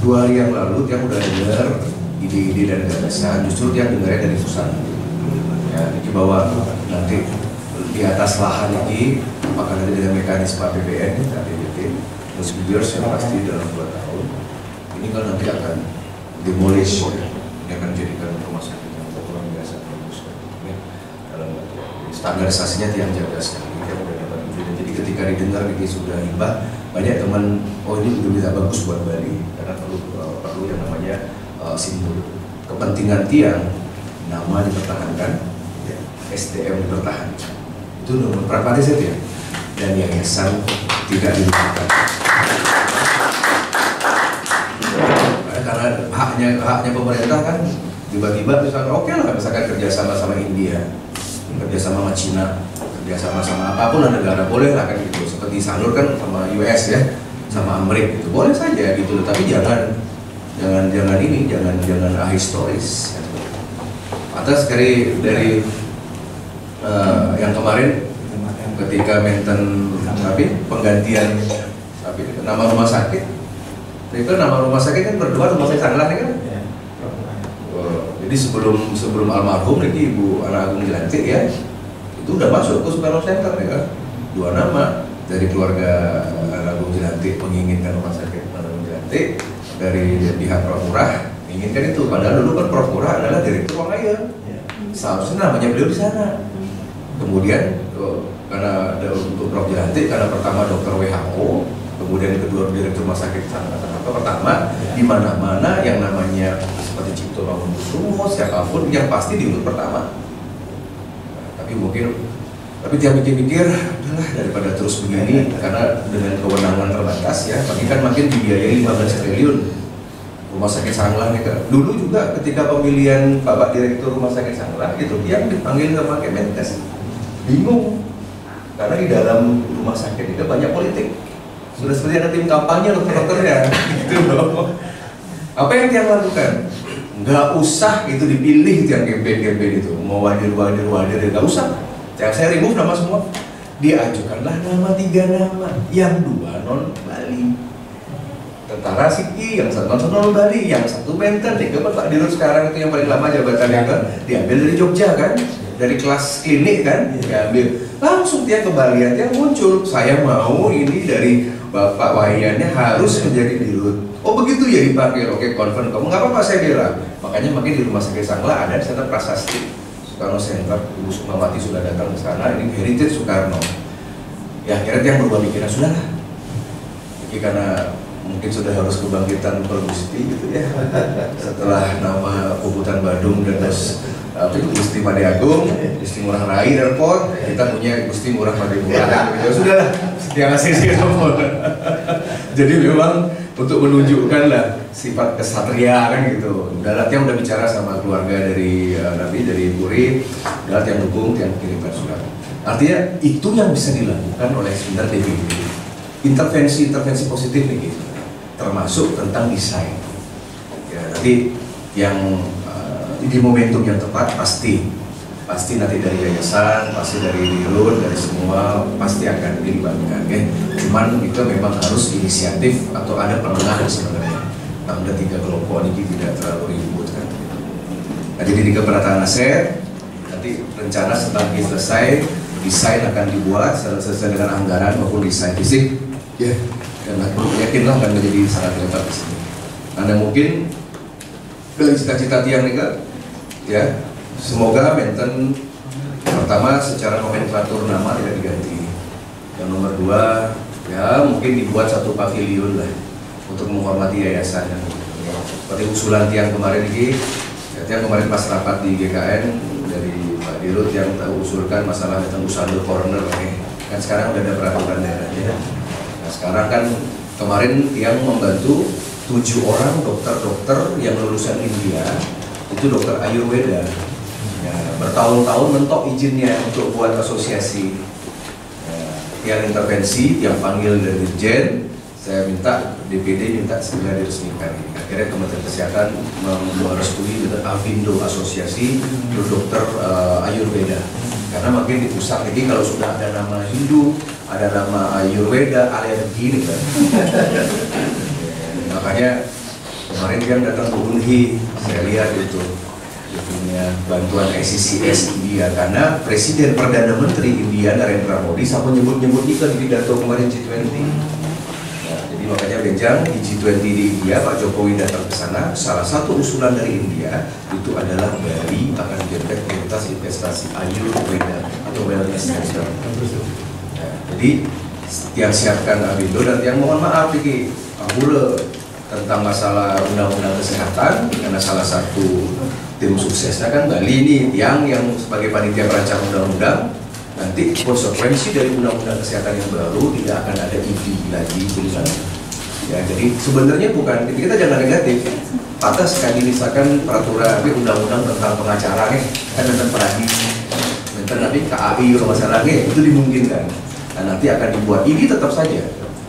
2 hari yang lalu dia udah dengar ide-ide dan gagasan, justru dia dengarnya dari pusat. Ya, di bawah nanti di atas lahan ini apakah ada dengan mekanisme APBN APBD terus years yang pasti dalam 2 tahun ini kan nanti akan demolish ya. Ini akan dijadikan rumah sakit yang ukuran biasa bagus ya. Dalam standarisasinya tiang jaga sekali yang udah dapat ide. Jadi ketika didengar ini sudah hibah, banyak teman oh ini udah bisa bagus buat Bali karena perlu yang namanya simbol kepentingan tiang, nama dipertahankan ya, SDM dipertahankan. Itu nomor pragmatis itu ya, dan yayasan tidak dilupakan karena haknya pemerintah kan tiba-tiba misalkan oke lah misalkan kerjasama sama India, kerjasama sama Cina, kerjasama sama apapun negara boleh lah kan gitu, seperti Sanur kan sama US ya, sama Amerika gitu boleh saja gitu, tapi jangan ahistoris. Atas sekali dari yang kemarin ketika menten penggantian nama rumah sakit, itu nama rumah sakit kan berdua rumah sakit Sanglah kan. Jadi sebelum almarhum ini Ibu Ana Agung Jelantik ya, itu udah masuk ke Soekarno Center ya kan. 2 nama dari keluarga Ana Agung Jelantik menginginkan rumah sakit Ana Agung Jelantik, dari pihak Prof Murah menginginkan itu. Padahal dulu kan Prof Murah adalah direktur Wangaya. Seharusnya namanya beliau di sana. Kemudian karena ada untuk Prof Jelantik, karena pertama dokter WHO, kemudian kedua direktur rumah sakit pertama di mana-mana yang namanya seperti Cipto Mangunkusumo siapapun yang pasti diurut pertama. Tapi dia mikir-mikir udahlah daripada terus begini, karena dengan kewenangan terbatas ya, makin dibiayai 15 triliun rumah sakit Sanglah nih kan. Dulu juga ketika pemilihan Bapak Direktur Rumah Sakit Sanglah itu yang dipanggil sama Kemenkes bingung karena di dalam rumah sakit itu banyak politik, sudah seperti ada tim kampanye dokter-dokternya gitu loh. Apa yang dia lakukan? Nggak usah itu dipilih yang campaign itu, mau wadir nggak usah. Yang saya remove nama semua, diajukanlah nama 3 nama, yang 2 non Bali. Tentara Siki, yang 1 non Bali, yang 1 Benten. Pak Dirut sekarang itu yang paling lama jabatannya kan, diambil dari Jogja kan, dari kelas klinik kan, diambil. Langsung dia kembalian dia muncul, saya mau ini dari Bapak Wahyana harus menjadi Dirut. Oh begitu ya dipakai, oke confirm kamu nggak apa-apa saya bilang. Makanya makin di Rumah Sakit Sanglah ada di sana prasasti Soekarno Center, Ibu Sukmawati sudah datang ke sana, ini heritage Soekarno. Ya akhirnya yang berubah pikiran sudahlah. Jadi karena mungkin sudah harus kebangkitan Pergusti gitu ya. Setelah nama Puputan Badung dan terus Gusti Pade Agung, Gusti Ngurah Rai Airport, kita punya Gusti Ngurah Pade Murah. Ya sudahlah, Setia Ngasih Jadi memang untuk menunjukkan lah sifat kesatria kan gitu. Dalat yang udah bicara sama keluarga dari Nabi, dari Puri, Dalat yang dukung, yang kirimkan surat. Artinya itu yang bisa dilakukan oleh sebenarnya DPD. Intervensi positif nih gitu. Termasuk tentang desain. Ya, nanti yang di momentum yang tepat pasti nanti dari yayasan, pasti dari dirut, dari semua pasti akan dilibatkan ya. Cuman itu memang harus inisiatif atau ada penengah sebenarnya. Ada 3 kelompok ini tidak terlalu ribut kan. Nah, jadi di keberatan aset nanti rencana setelah selesai desain akan dibuat sesuai dengan anggaran maupun desain fisik ya. Dan aku yakinlah akan menjadi sangat lebar di sini. Anda mungkin dari cita-cita tiang nih ya, semoga Benten pertama secara nomenklatur nama tidak diganti. Yang nomor 2 ya mungkin dibuat satu pavilion lah untuk menghormati yayasan ya. Seperti usulan tiang kemarin ini, ya, tiang kemarin pas rapat di GKN dari Pak Dirut yang usulkan masalah tentang Usando Corner kan sekarang udah ada peraturan daerahnya. Nah sekarang kan kemarin tiang membantu 7 orang dokter-dokter yang lulusan India. Itu dokter Ayurveda ya, bertahun-tahun mentok izinnya untuk buat asosiasi ya, yang intervensi yang panggil dari Dirjen, saya minta DPD minta segera diresmikan. Akhirnya Kementerian Kesehatan merestui dengan Avindo Asosiasi Dokter Ayurveda karena makin di pusat ini kalau sudah ada nama Hindu, ada nama Ayurveda, alergi nih kan. Makanya kemarin dia datang ke Unhi, saya lihat itu punya bantuan SCCS India karena Presiden Perdana Menteri India Narendra Modi sampai nyebut-nyebut itu di pidato kemarin G20. Nah, jadi makanya Benjang di G20 di India Pak Jokowi datang ke sana. Salah satu usulan dari India itu adalah Bali akan menjadi prioritas investasi Ayurveda atau wellness center. Nah, jadi yang siapkan Abindo dan yang mohon maaf ini Ahura tentang masalah undang-undang kesehatan karena salah satu tim suksesnya kan Bali ini yang sebagai panitia perancang undang-undang nanti konsekuensi dari undang-undang kesehatan yang baru tidak akan ada ID lagi tulisannya ya. Jadi sebenarnya bukan kita jangan negatif pantas sekali misalkan peraturan undang-undang tentang pengacara nih kan tentang peradi nanti KAI kalau masalahnya itu dimungkinkan. Nah, nanti akan dibuat ini tetap saja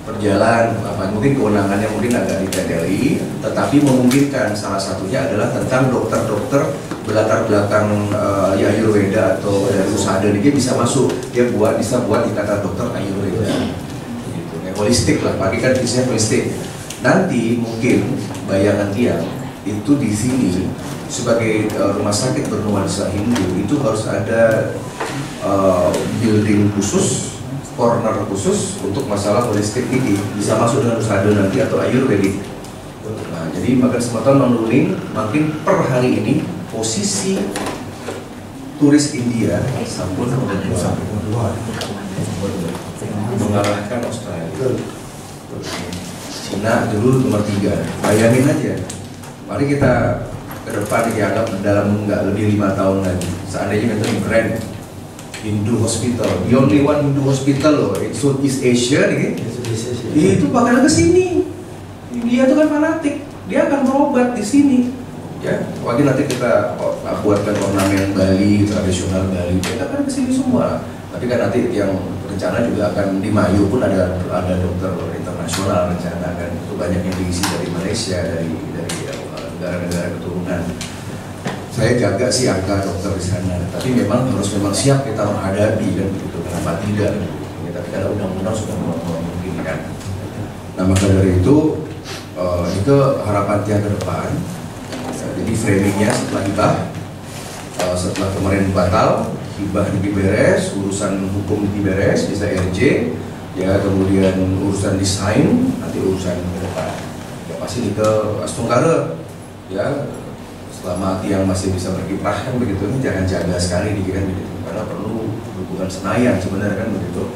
berjalan, mungkin kewenangannya mungkin agak ditedeli, tetapi memungkinkan. Salah satunya adalah tentang dokter-dokter berlatar belakang Ayurveda atau dari usaha ini bisa masuk, dia bisa buat ikatan dokter Ayurveda, gitu. Ya, holistik lah, pagi kan bisnisnya holistik. Nanti mungkin bayangan tiang itu di sini sebagai rumah sakit bernuansa Hindu itu harus ada building khusus, corner khusus untuk masalah holistik ini bisa masuk dengan usaha nanti atau Ayurvedic. Nah, jadi makin kesempatan menurun makin per hari ini posisi turis India sampun mengalahkan Australia. Cina dulu nomor 3. Bayangin aja. Mari kita ke depan dianggap dalam nggak lebih 5 tahun lagi. Seandainya itu brand Hindu Hospital, the only one Hindu Hospital loh, Southeast Asia nih, itu bakal ke sini. Dia tuh kan fanatik, dia akan berobat di sini. Ya, wajib nanti kita buatkan ornamen Bali, tradisional Bali, kita akan ke sini semua. Tapi kan nanti yang rencana juga akan di Mayu pun ada dokter internasional rencana kan, itu banyak yang diisi dari Malaysia, dari negara-negara keturunan. Saya jaga sih angka dokter di sana, tapi memang siap kita menghadapi kan begitu. Kenapa tidak? Ya, tapi karena undang-undang sudah memungkinkan. Nah maka dari itu harapan tiang ke depan. Jadi framingnya setelah kemarin batal, hibah diberes, urusan hukum diberes, bisa RJ, ya kemudian urusan desain, nanti urusan ke depan. Ya pasti ke Astungkara, ya. Selama tiang masih bisa berkiprah kan begitu, jangan jaga sekali di kan begitu, karena perlu dukungan Senayan sebenarnya kan begitu.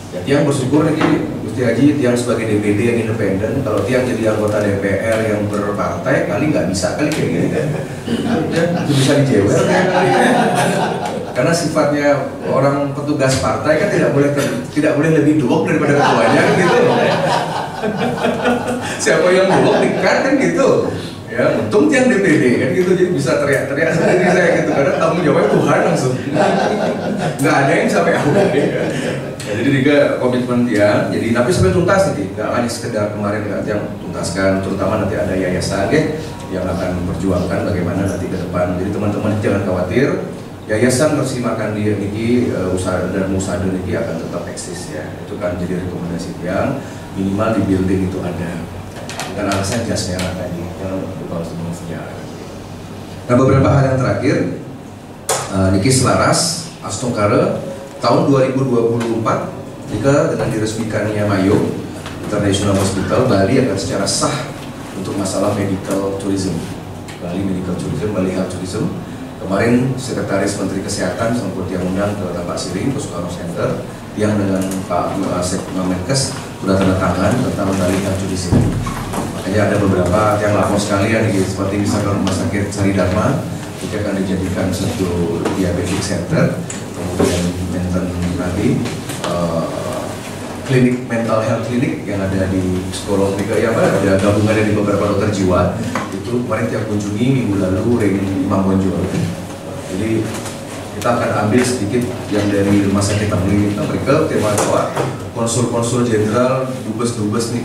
Ya, tiang bersyukur nih Gusti Haji, tiang sebagai DPD yang independen, kalau tiang jadi anggota DPR yang berpartai kali nggak bisa kali kayak gini kan, itu bisa dijewer kan? Karena sifatnya orang petugas partai kan tidak boleh lebih dua daripada ketuanya kan gitu loh. Siapa yang dua dikat kan gitu. Ya, untung tiang DPD kan gitu, jadi bisa teriak-teriak sendiri saya gitu, karena tanggung jawabnya Tuhan langsung. Nggak ada yang sampai awal ya. Ya, jadi tiga komitmen tiang, jadi tapi sampai tuntas nanti, nggak hanya sekedar kemarin yang tuntaskan, terutama nanti ada yayasan ya, yang akan memperjuangkan bagaimana nanti ke depan. Jadi teman-teman jangan khawatir, yayasan bersih makan dia niki usaha dan musada niki akan tetap eksis ya. Itu kan jadi rekomendasi tiang, minimal di building itu ada. Dengan alasan jas merah tadi, yang lupa sebenarnya. Nah, beberapa hal yang terakhir, niki selaras Astungkara tahun 2024 jika dengan diresmikannya Mayo International Hospital Bali akan secara sah untuk masalah medical tourism, Bali Medical Tourism, Bali Health Tourism. Kemarin Sekretaris Menteri Kesehatan sempat yang undang ke Tapak Siring, ke Soekarno Center, yang dengan Pak Menkes sudah tanda tangan tentang Bali Health Tourism. Makanya ada beberapa yang lapor sekalian seperti misalkan Rumah Sakit Sari Dharma itu akan dijadikan satu diabetes center, kemudian nanti klinik mental health clinic yang ada di sekolah juga ya Pak, ada gabungannya di beberapa dokter jiwa. Itu kemarin tiap kunjungi minggu lalu Imam Bonjol. Jadi kita akan ambil sedikit yang dari rumah sakit Tamrin, mereka tema doa konsul jenderal dubes nih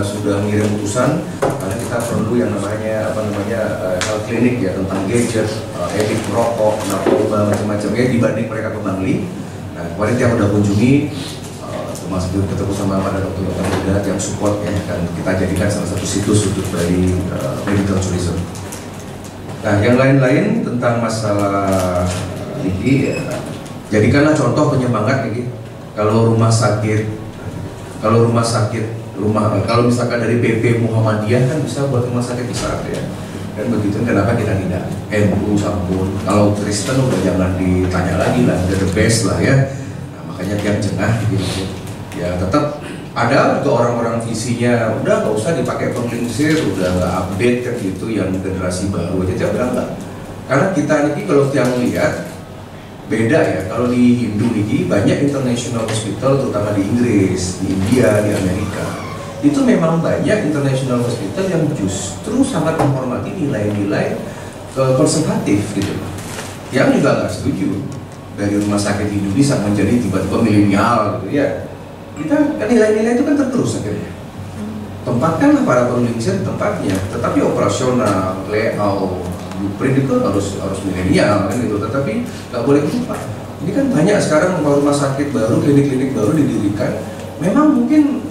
sudah ngirim utusan karena kita perlu yang namanya health clinic ya, tentang gadget, edik merokok, narkoba macam-macam ya, dibanding mereka ke Bangli. Nah, kemarin yang udah kunjungi termasuk ketemu sama para dokter muda yang support ya, dan kita jadikan salah satu situs untuk dari medical tourism. Nah, yang lain-lain tentang masalah ini ya, jadikanlah contoh penyemangat ini. Kalau misalkan dari PP Muhammadiyah kan bisa buat rumah sakit besar ya. Dan begitu kenapa kita tidak? NU sampun. Kalau Kristen udah jangan ditanya lagi lah, udah the best lah ya. Nah, makanya tiap jengah gitu. Ya tetap ada juga orang-orang visinya udah nggak usah dipakai penglingsir, udah nggak update kan gitu, yang generasi baru aja udah nggak. Karena kita ini kalau yang lihat beda ya, kalau di Hindu ini banyak international hospital terutama di Inggris, di India, di Amerika. Itu memang banyak international hospital yang justru sangat menghormati nilai-nilai konservatif gitu. Yang juga nggak setuju dari rumah sakit Hindu bisa menjadi tiba-tiba milenial gitu ya. Kita kan nilai-nilai itu kan terterus akhirnya. Tempatkanlah para peneliti tempatnya, tetapi operasional, layout, blueprint itu harus milenial kan gitu. Tetapi nggak boleh lupa. Ini kan banyak sekarang rumah sakit baru, klinik-klinik baru didirikan. Memang mungkin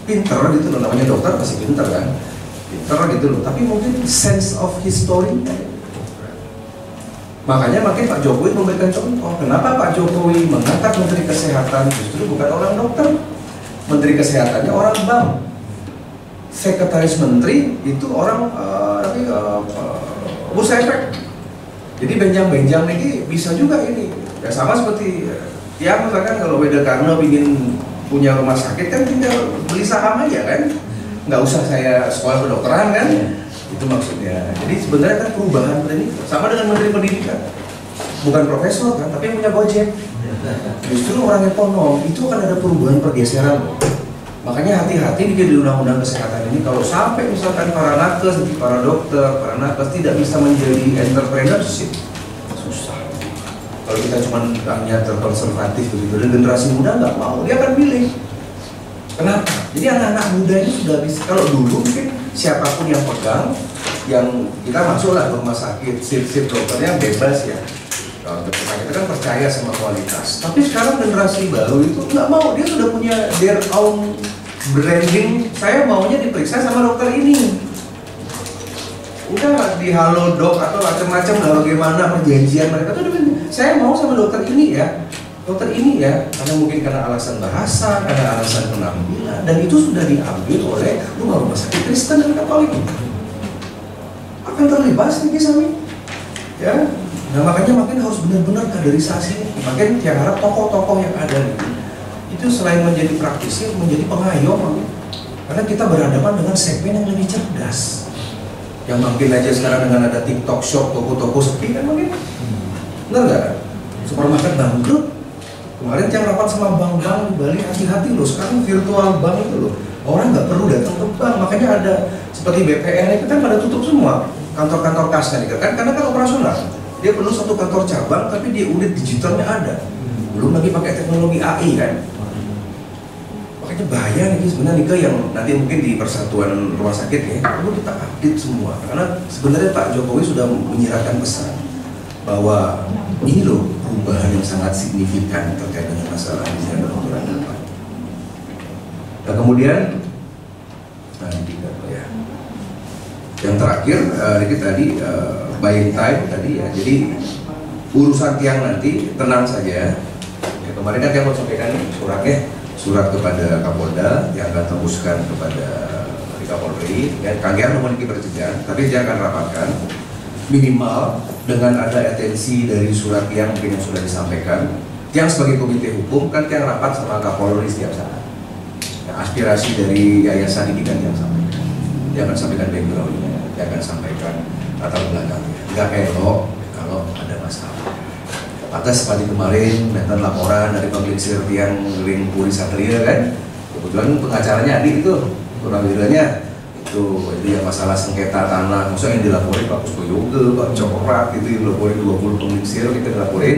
pinter gitu loh, namanya dokter pasti pinter kan, pinter gitu loh. Tapi mungkin sense of history. Makanya makin Pak Jokowi memberikan contoh. Kenapa Pak Jokowi mengangkat Menteri Kesehatan justru bukan orang dokter, Menteri Kesehatannya orang BAM, Sekretaris Menteri itu orang bursa efek. Jadi benjang-benjang ini bisa juga ini. Ya sama seperti ya misalkan kalau beda karena ingin punya rumah sakit kan tinggal beli saham aja kan, nggak usah saya sekolah kedokteran kan. Itu maksudnya. Jadi sebenarnya kan perubahan ini sama dengan Menteri Pendidikan, bukan profesor kan, tapi yang punya Gojek. Justru orang ekonom itu kan ada perubahan pergeseran. Makanya hati-hati di undang-undang kesehatan ini kalau sampai misalkan para nakes, para dokter, para nakes tidak bisa menjadi entrepreneurship, susah. Kalau kita cuma hanya terkonservatif begitu, dan generasi muda nggak mau, dia akan pilih. Kenapa? Jadi anak-anak muda ini sudah bisa. Kalau dulu mungkin siapapun yang pegang, yang kita masuklah ke rumah sakit, sip dokternya bebas ya. Kita kan percaya sama kualitas. Tapi sekarang generasi baru itu nggak mau, dia sudah punya their own branding. Saya maunya diperiksa sama dokter ini. Udah di halo dok atau macam-macam lah, bagaimana perjanjian mereka tuh. Saya mau sama dokter ini ya. Dokter ini ya, karena mungkin karena alasan bahasa, karena alasan penampilan, dan itu sudah diambil oleh rumah sakit Kristen dan Katolik. Akan terlibat nih Sami, ya. Nah makanya makin harus benar-benar kaderisasi. Makin yang harap tokoh-tokoh yang ada itu itu selain menjadi praktisi, menjadi pengayom. Karena kita berhadapan dengan segmen yang lebih cerdas. Yang mungkin aja sekarang dengan ada TikTok Shop, toko-toko sepi kan mungkin. Benar nggak? Supermarket bangkrut. Kemarin yang rapat sama bank-bank di Bali, hati-hati loh. Sekarang virtual bank itu loh. Orang nggak perlu datang ke bank. Makanya ada seperti BPN itu kan pada tutup semua. Kantor-kantor kas kan, karena kan operasional. Dia perlu satu kantor cabang, tapi di unit digitalnya ada. Belum lagi pakai teknologi AI kan. Makanya bahaya nih sebenarnya Nika yang nanti mungkin di persatuan rumah sakit ya perlu kita update semua. Karena sebenarnya Pak Jokowi sudah menyiarkan pesan bahwa ini loh perubahan yang sangat signifikan terkait dengan masalah gizi dan kedokteran depan. Nah kemudian, ya. Yang terakhir, ini tadi buying time tadi ya. Jadi urusan tiang nanti tenang saja. Ya, kemarin kan yang mau sampaikan suratnya, surat kepada Kapolda yang akan tembuskan kepada Kapolri. Ya, Kang memiliki persetujuan, tapi dia akan rapatkan minimal dengan ada atensi dari surat yang mungkin yang sudah disampaikan. Yang sebagai komite hukum kan yang rapat sama Kapolri setiap saat. Nah, aspirasi dari yayasan ini kan yang sampaikan. Dia akan sampaikan backgroundnya, dia akan sampaikan latar belakangnya. Nggak elok kalau ada masalah. Atas seperti kemarin, nonton laporan dari pemeriksaan yang Ring Puri Satria kan, kebetulan pengacaranya Adi itu, purnawiranya itu yang masalah sengketa tanah, maksudnya yang dilaporin Pak Pusko Yoga, Pak Cokrat itu yang dilaporin 20 pemeriksaan kita dilaporin.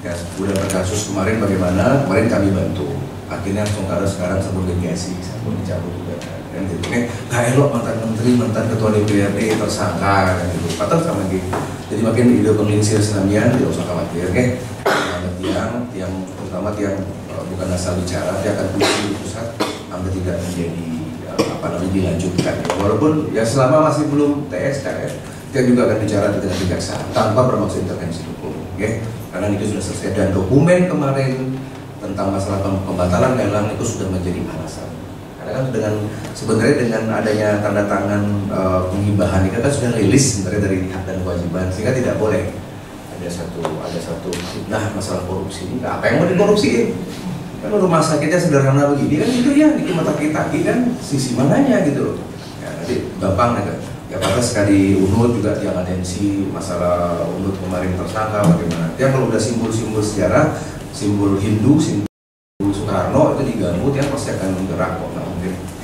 Ya, sudah berkasus kemarin bagaimana? Kemarin kami bantu. Akhirnya Songkara sekarang sebut mediasi, sebut dicabut juga. Dan gitu kan, nggak elok mantan menteri, mantan ketua DPRD tersangka kan gitu. Patut sama gitu. Jadi makin ide penginsir senamian tidak usah khawatir, oke? Ada tiang terutama tiang bukan asal bicara, dia akan kursi di pusat, hampir tidak menjadi apa namanya dilanjutkan. Walaupun ya selama masih belum TSK ya, dia juga akan bicara di tingkat kejaksaan tanpa bermaksud intervensi hukum, oke? Karena itu sudah selesai dan dokumen kemarin tentang masalah pembatalan lelang itu sudah menjadi alasan. Karena kan sebenarnya dengan adanya tanda tangan penghibahan ini kan sudah rilis sebenarnya dari hak dan kewajiban, sehingga tidak boleh ada satu fitnah masalah korupsi. Apa yang mau dikorupsiin? Kan rumah sakitnya sederhana begini kan itu ya di mata kita kan sisi mananya gitu. Ya nanti gampang kan. Ya pada sekali Unut juga yang atensi masalah Unut kemarin tersangka bagaimana. Dia kalau udah simbol-simbol sejarah, simbol Hindu, simbol Soekarno itu diganggu, dia pasti akan bergerak kok.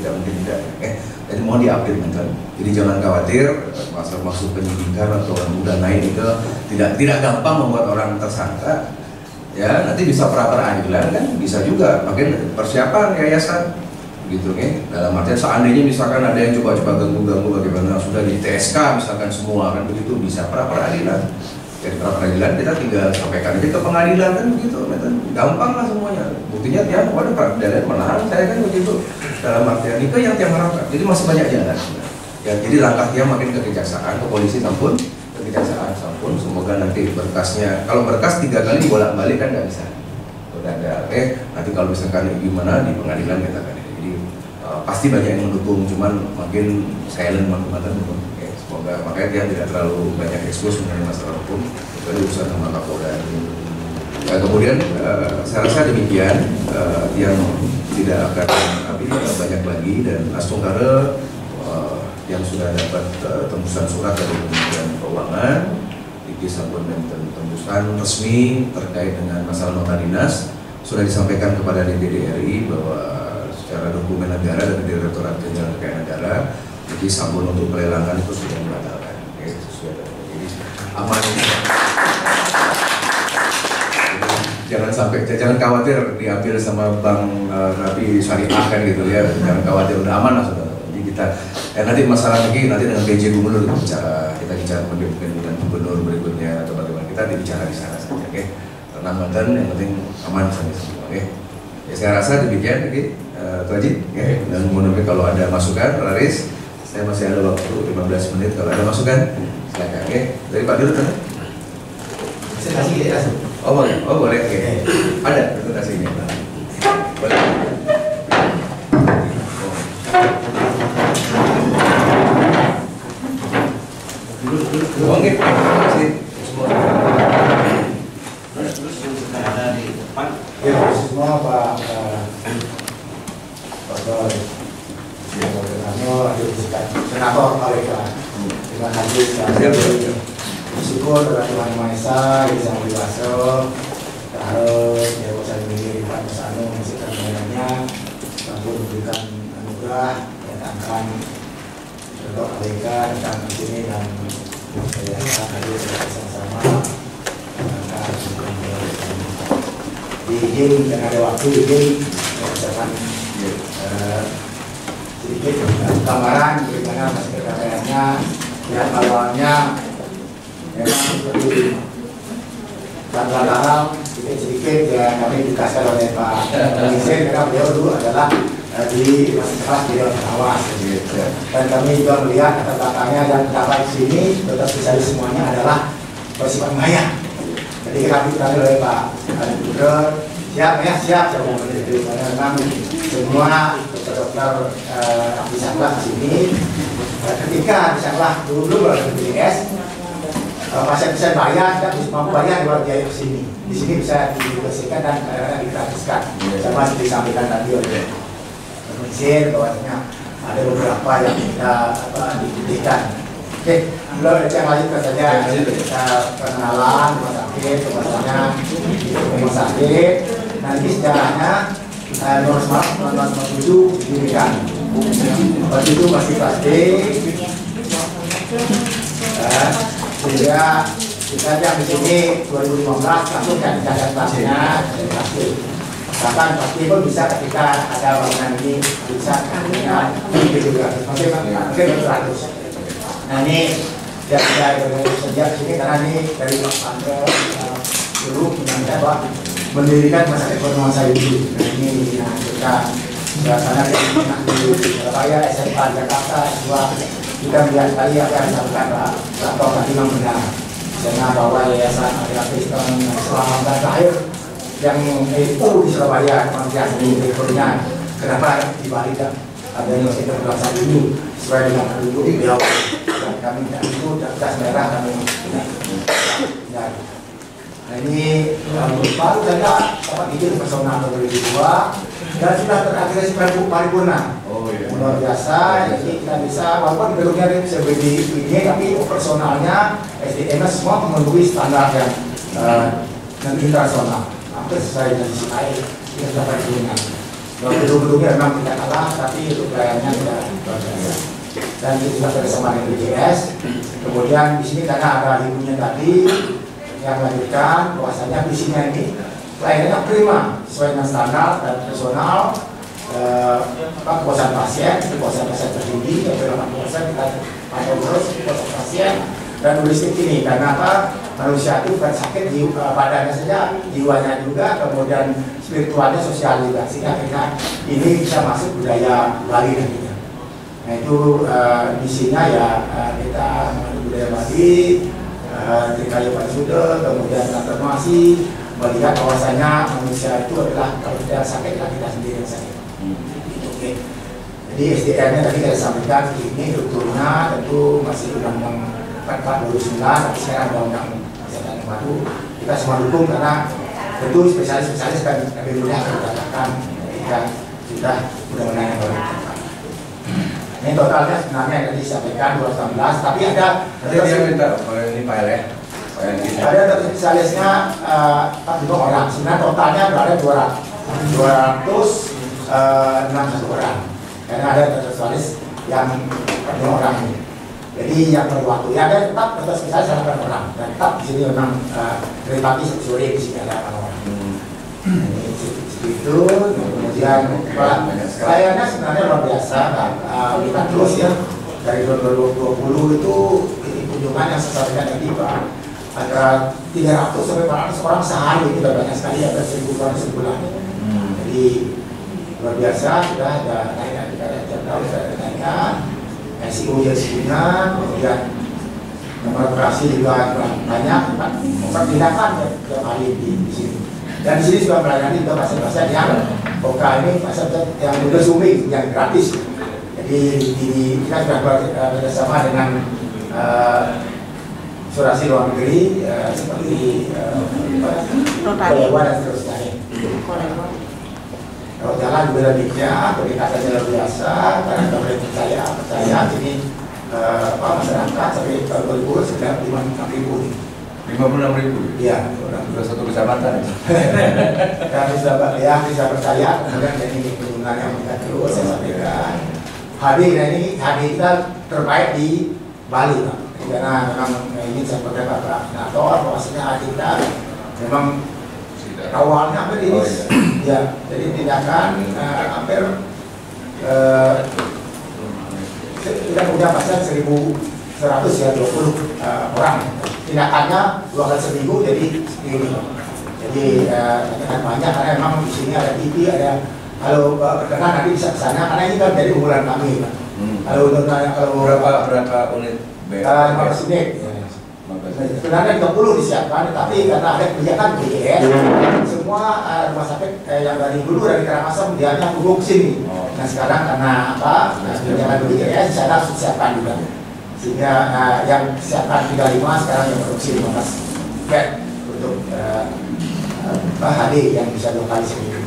Tidak mungkin tidak. Jadi mohon diupdate mental. Jadi jangan khawatir maksud penyidikan atau orang muda naik itu tidak gampang membuat orang tersangka. Ya nanti bisa pra peradilan kan bisa juga. Makin persiapan yayasan gitu kan. Dalam artian seandainya misalkan ada yang coba-coba ganggu bagaimana sudah di TSK misalkan semua kan begitu bisa pra peradilan. Jadi pra peradilan kita tinggal sampaikan aja ke pengadilan kan begitu, gampang lah semuanya. Buktinya tiap waduh peradilan menahan saya kan begitu. Dalam artian itu yang tiang harapkan. Jadi masih banyak jalan. Ya jadi langkah tiang makin ke kejaksaan, ke polisi sampun, ke kejaksaan sampun. Semoga nanti berkasnya, kalau berkas 3 kali bolak-balik kan nggak bisa. Udah ada, nanti kalau misalkan gimana di pengadilan kita kan. Jadi pasti banyak yang mendukung, cuman makin silent mantan dukung. Semoga makanya dia tidak terlalu banyak ekspos mengenai masalah hukum, kecuali urusan sama Kapolda. Nah, kemudian saya rasa demikian yang tidak akan banyak lagi dan Astungkara yang sudah dapat tembusan surat dari Kementerian Keuangan, Diki Sabun dan tembusan resmi terkait dengan masalah nota dinas sudah disampaikan kepada DPD RI bahwa secara dokumen negara dari Direktorat Jenderal Kekayaan Negara Diki Sabun untuk pelelangan itu sudah dibatalkan. Sesuai dengan ini aman. Jangan khawatir diambil sama bank Rapi Syariah kan gitu ya, jangan khawatir udah aman lah sudah. Jadi kita nanti masalah lagi nanti dengan PJ Gubernur kita bicara mungkin dengan Gubernur berikutnya atau bagaimana kita bicara di sana saja, oke? Tenang banten, yang penting aman saja semua, oke? Ya saya rasa demikian, oke? Wajib, ya. Dan menurut kalau ada masukan, Laris, saya masih ada waktu 15 menit kalau ada masukan, silakan, oke? Dari Pak Dirut, saya kasih ya. Oh boleh, oke. Ada presentasinya. Boleh. Oke, terima kasih. Terus yang sudah ada di depan. Ya, semua Pak ngobrol. Ada bisikan senator KWK. Terima kasih sekali. Bersyukur kepada Tuhan Yang Maha Esa yang bisa membebaskan harus ya bosan diri Pak Musanu mengisikan pelayanannya mampu memberikan anugerah datangkan untuk KWK datang ke sini dan saya hadir bersama-sama izin dan ada waktu izin ucapkan sedikit gambaran bagaimana masih kekayanya yang awalnya memang seperti dalam sedikit ya kami dikasih oleh Pak Presiden karena beliau dulu adalah di Masjid di Dewan Pengawas dan kami juga melihat latar belakangnya dan pendapat di sini dokter spesialis semuanya adalah bersifat maya. Jadi kami dikasih oleh Pak Gubernur siap karena memang semua dokter-dokter bisa kelas di sini. Ketika bisa kelas dulu di BPJS pasien bisa bayar, tidak bisa mampu bayar luar biaya ke sini. Di sini bisa dibersihkan dan digratiskan. Sama seperti disampaikan tadi oleh Presiden bahwasanya ada beberapa yang kita diberikan. Oke, belum yang lanjutkan saja kita perkenalan rumah sakit, bahwasanya di rumah sakit. Nanti sejarahnya Nur Smart 1997 didirikan. Waktu itu masih kelas D. Sehingga kita yang di sini 2015 langsung kan ada kelasnya dari kelas D. Bahkan pasti pun bisa ketika ada bangunan ini bisa dengan juga mungkin 200. Nah ini saya sejak sini karena ini dari Pak Andre dulu menyampaikan bahwa mendirikan masyarakat ekonomi saya dulu. Nah ini kita sana di Surabaya, SMK Jakarta, kita melihat sekali apa yang disampaikan Pak Prof tadi memang benar. Karena bahwa Yayasan Adalah Kristen selama terakhir yang itu di Surabaya kementerian Perhubungan, kenapa dibalik ada yang kita berasa dulu sesuai dengan penduduk beliau dan kami tidak itu das merah kami tidak. Nah ini baru saja dapat izin personal 2002 dan sudah terakhir paripurna. Luar biasa, jadi kita bisa walaupun bentuknya seperti ini tapi personalnya SDM-nya semua memenuhi standar yang internasional hampir sesuai dengan CII kita sudah paripurna. Gedung-gedungnya memang tidak kalah, tapi untuk pelayanannya tidak luar biasa. Dan itu sudah bersama dengan BPJS. Kemudian di sini karena ada ibunya tadi yang melanjutkan bahwasanya visinya ini pelayanannya prima sesuai dengan standar dan personal. Kepuasan pasien tertinggi, yaitu 80% kita pantau terus kepuasan pasien dan holistik ini karena apa? Manusia itu bukan sakit badannya saja, jiwanya juga, kemudian spiritualnya, sosial juga, sehingga kita ini bisa masuk budaya Bali nantinya. Nah itu misinya ya kita budaya Bali, Trikaya Parisuda, kemudian transformasi, melihat bahwasanya manusia itu adalah kalau tidak sakit kita sendiri yang sakit. Oke. Jadi SDM-nya tadi saya sampaikan ini strukturnya tentu masih Undang-Undang 44 2009, tapi sekarang ada Undang-Undang Kesehatan yang baru. Kita semua dukung karena tentu spesialis-spesialis kan lebih mudah mendapatkan ketika sudah undang-undang yang baru. Ini totalnya sebenarnya yang tadi disampaikan 216, tapi ada dia minta ini file ya. Ada spesialisnya 45 orang. Sebenarnya totalnya berada 261 orang. Karena ada spesialis yang 45 orang ini. Jadi yang berwaktu ya ada tetap dokter spesialis ada 8 orang dan tetap di sini memang relati sore di sini ada 8 orang. Itu kemudian pelayanannya sebenarnya luar biasa kan. Kita terus ya dari 2020 itu kunjungan yang saya sampaikan tadi Pak antara 300 sampai 400 orang sehari itu sudah banyak sekali ada 1.000 orang sebulan. Jadi luar biasa sudah ada naikkan jadwal sudah ada naikkan SEO nya kemudian nomor operasi juga banyak pertindakan tiap hari di sini. Dan di sini juga melayani juga pasien-pasien yang OK ini pasien yang udah zooming yang gratis. Jadi kita sudah bekerjasama dengan asuransi luar negeri seperti Kolewa dan seterusnya. Kalau jalan juga lebihnya, peningkatannya luar biasa, karena kami percaya, jadi masyarakat sampai tahun 2000 sudah 56.000 nih. 56.000. Iya. Sudah satu kecamatan. Kami sudah bisa percaya, kemudian ini kunjungan yang kita terus saya sampaikan. Hadir ini kita terbaik di Bali, Pak. Karena memang ini saya sampaikan Pak Koordinator, bahwasanya hadir kita memang awalnya hampir ini, ya, jadi tindakan hampir kita punya pasien 1.100 ya 20 orang. Tindakannya 2 kali seminggu jadi ini. Jadi banyak karena memang di sini ada TV, ada kalau berkenan nanti bisa ke sana karena ini kan jadi unggulan kami, Pak. Kalau Berapa unit? 15 unit. Sebenarnya 30 disiapkan, tapi karena ada kebijakan BPJS, semua rumah sakit yang dari dulu dari Karangasem dia hanya hubung ke sini. Nah sekarang karena apa? Kebijakan BPJS saya harus disiapkan juga. Sehingga yang disiapkan 35 sekarang yang produksi 15 bed untuk HD yang bisa 2 kali seminggu.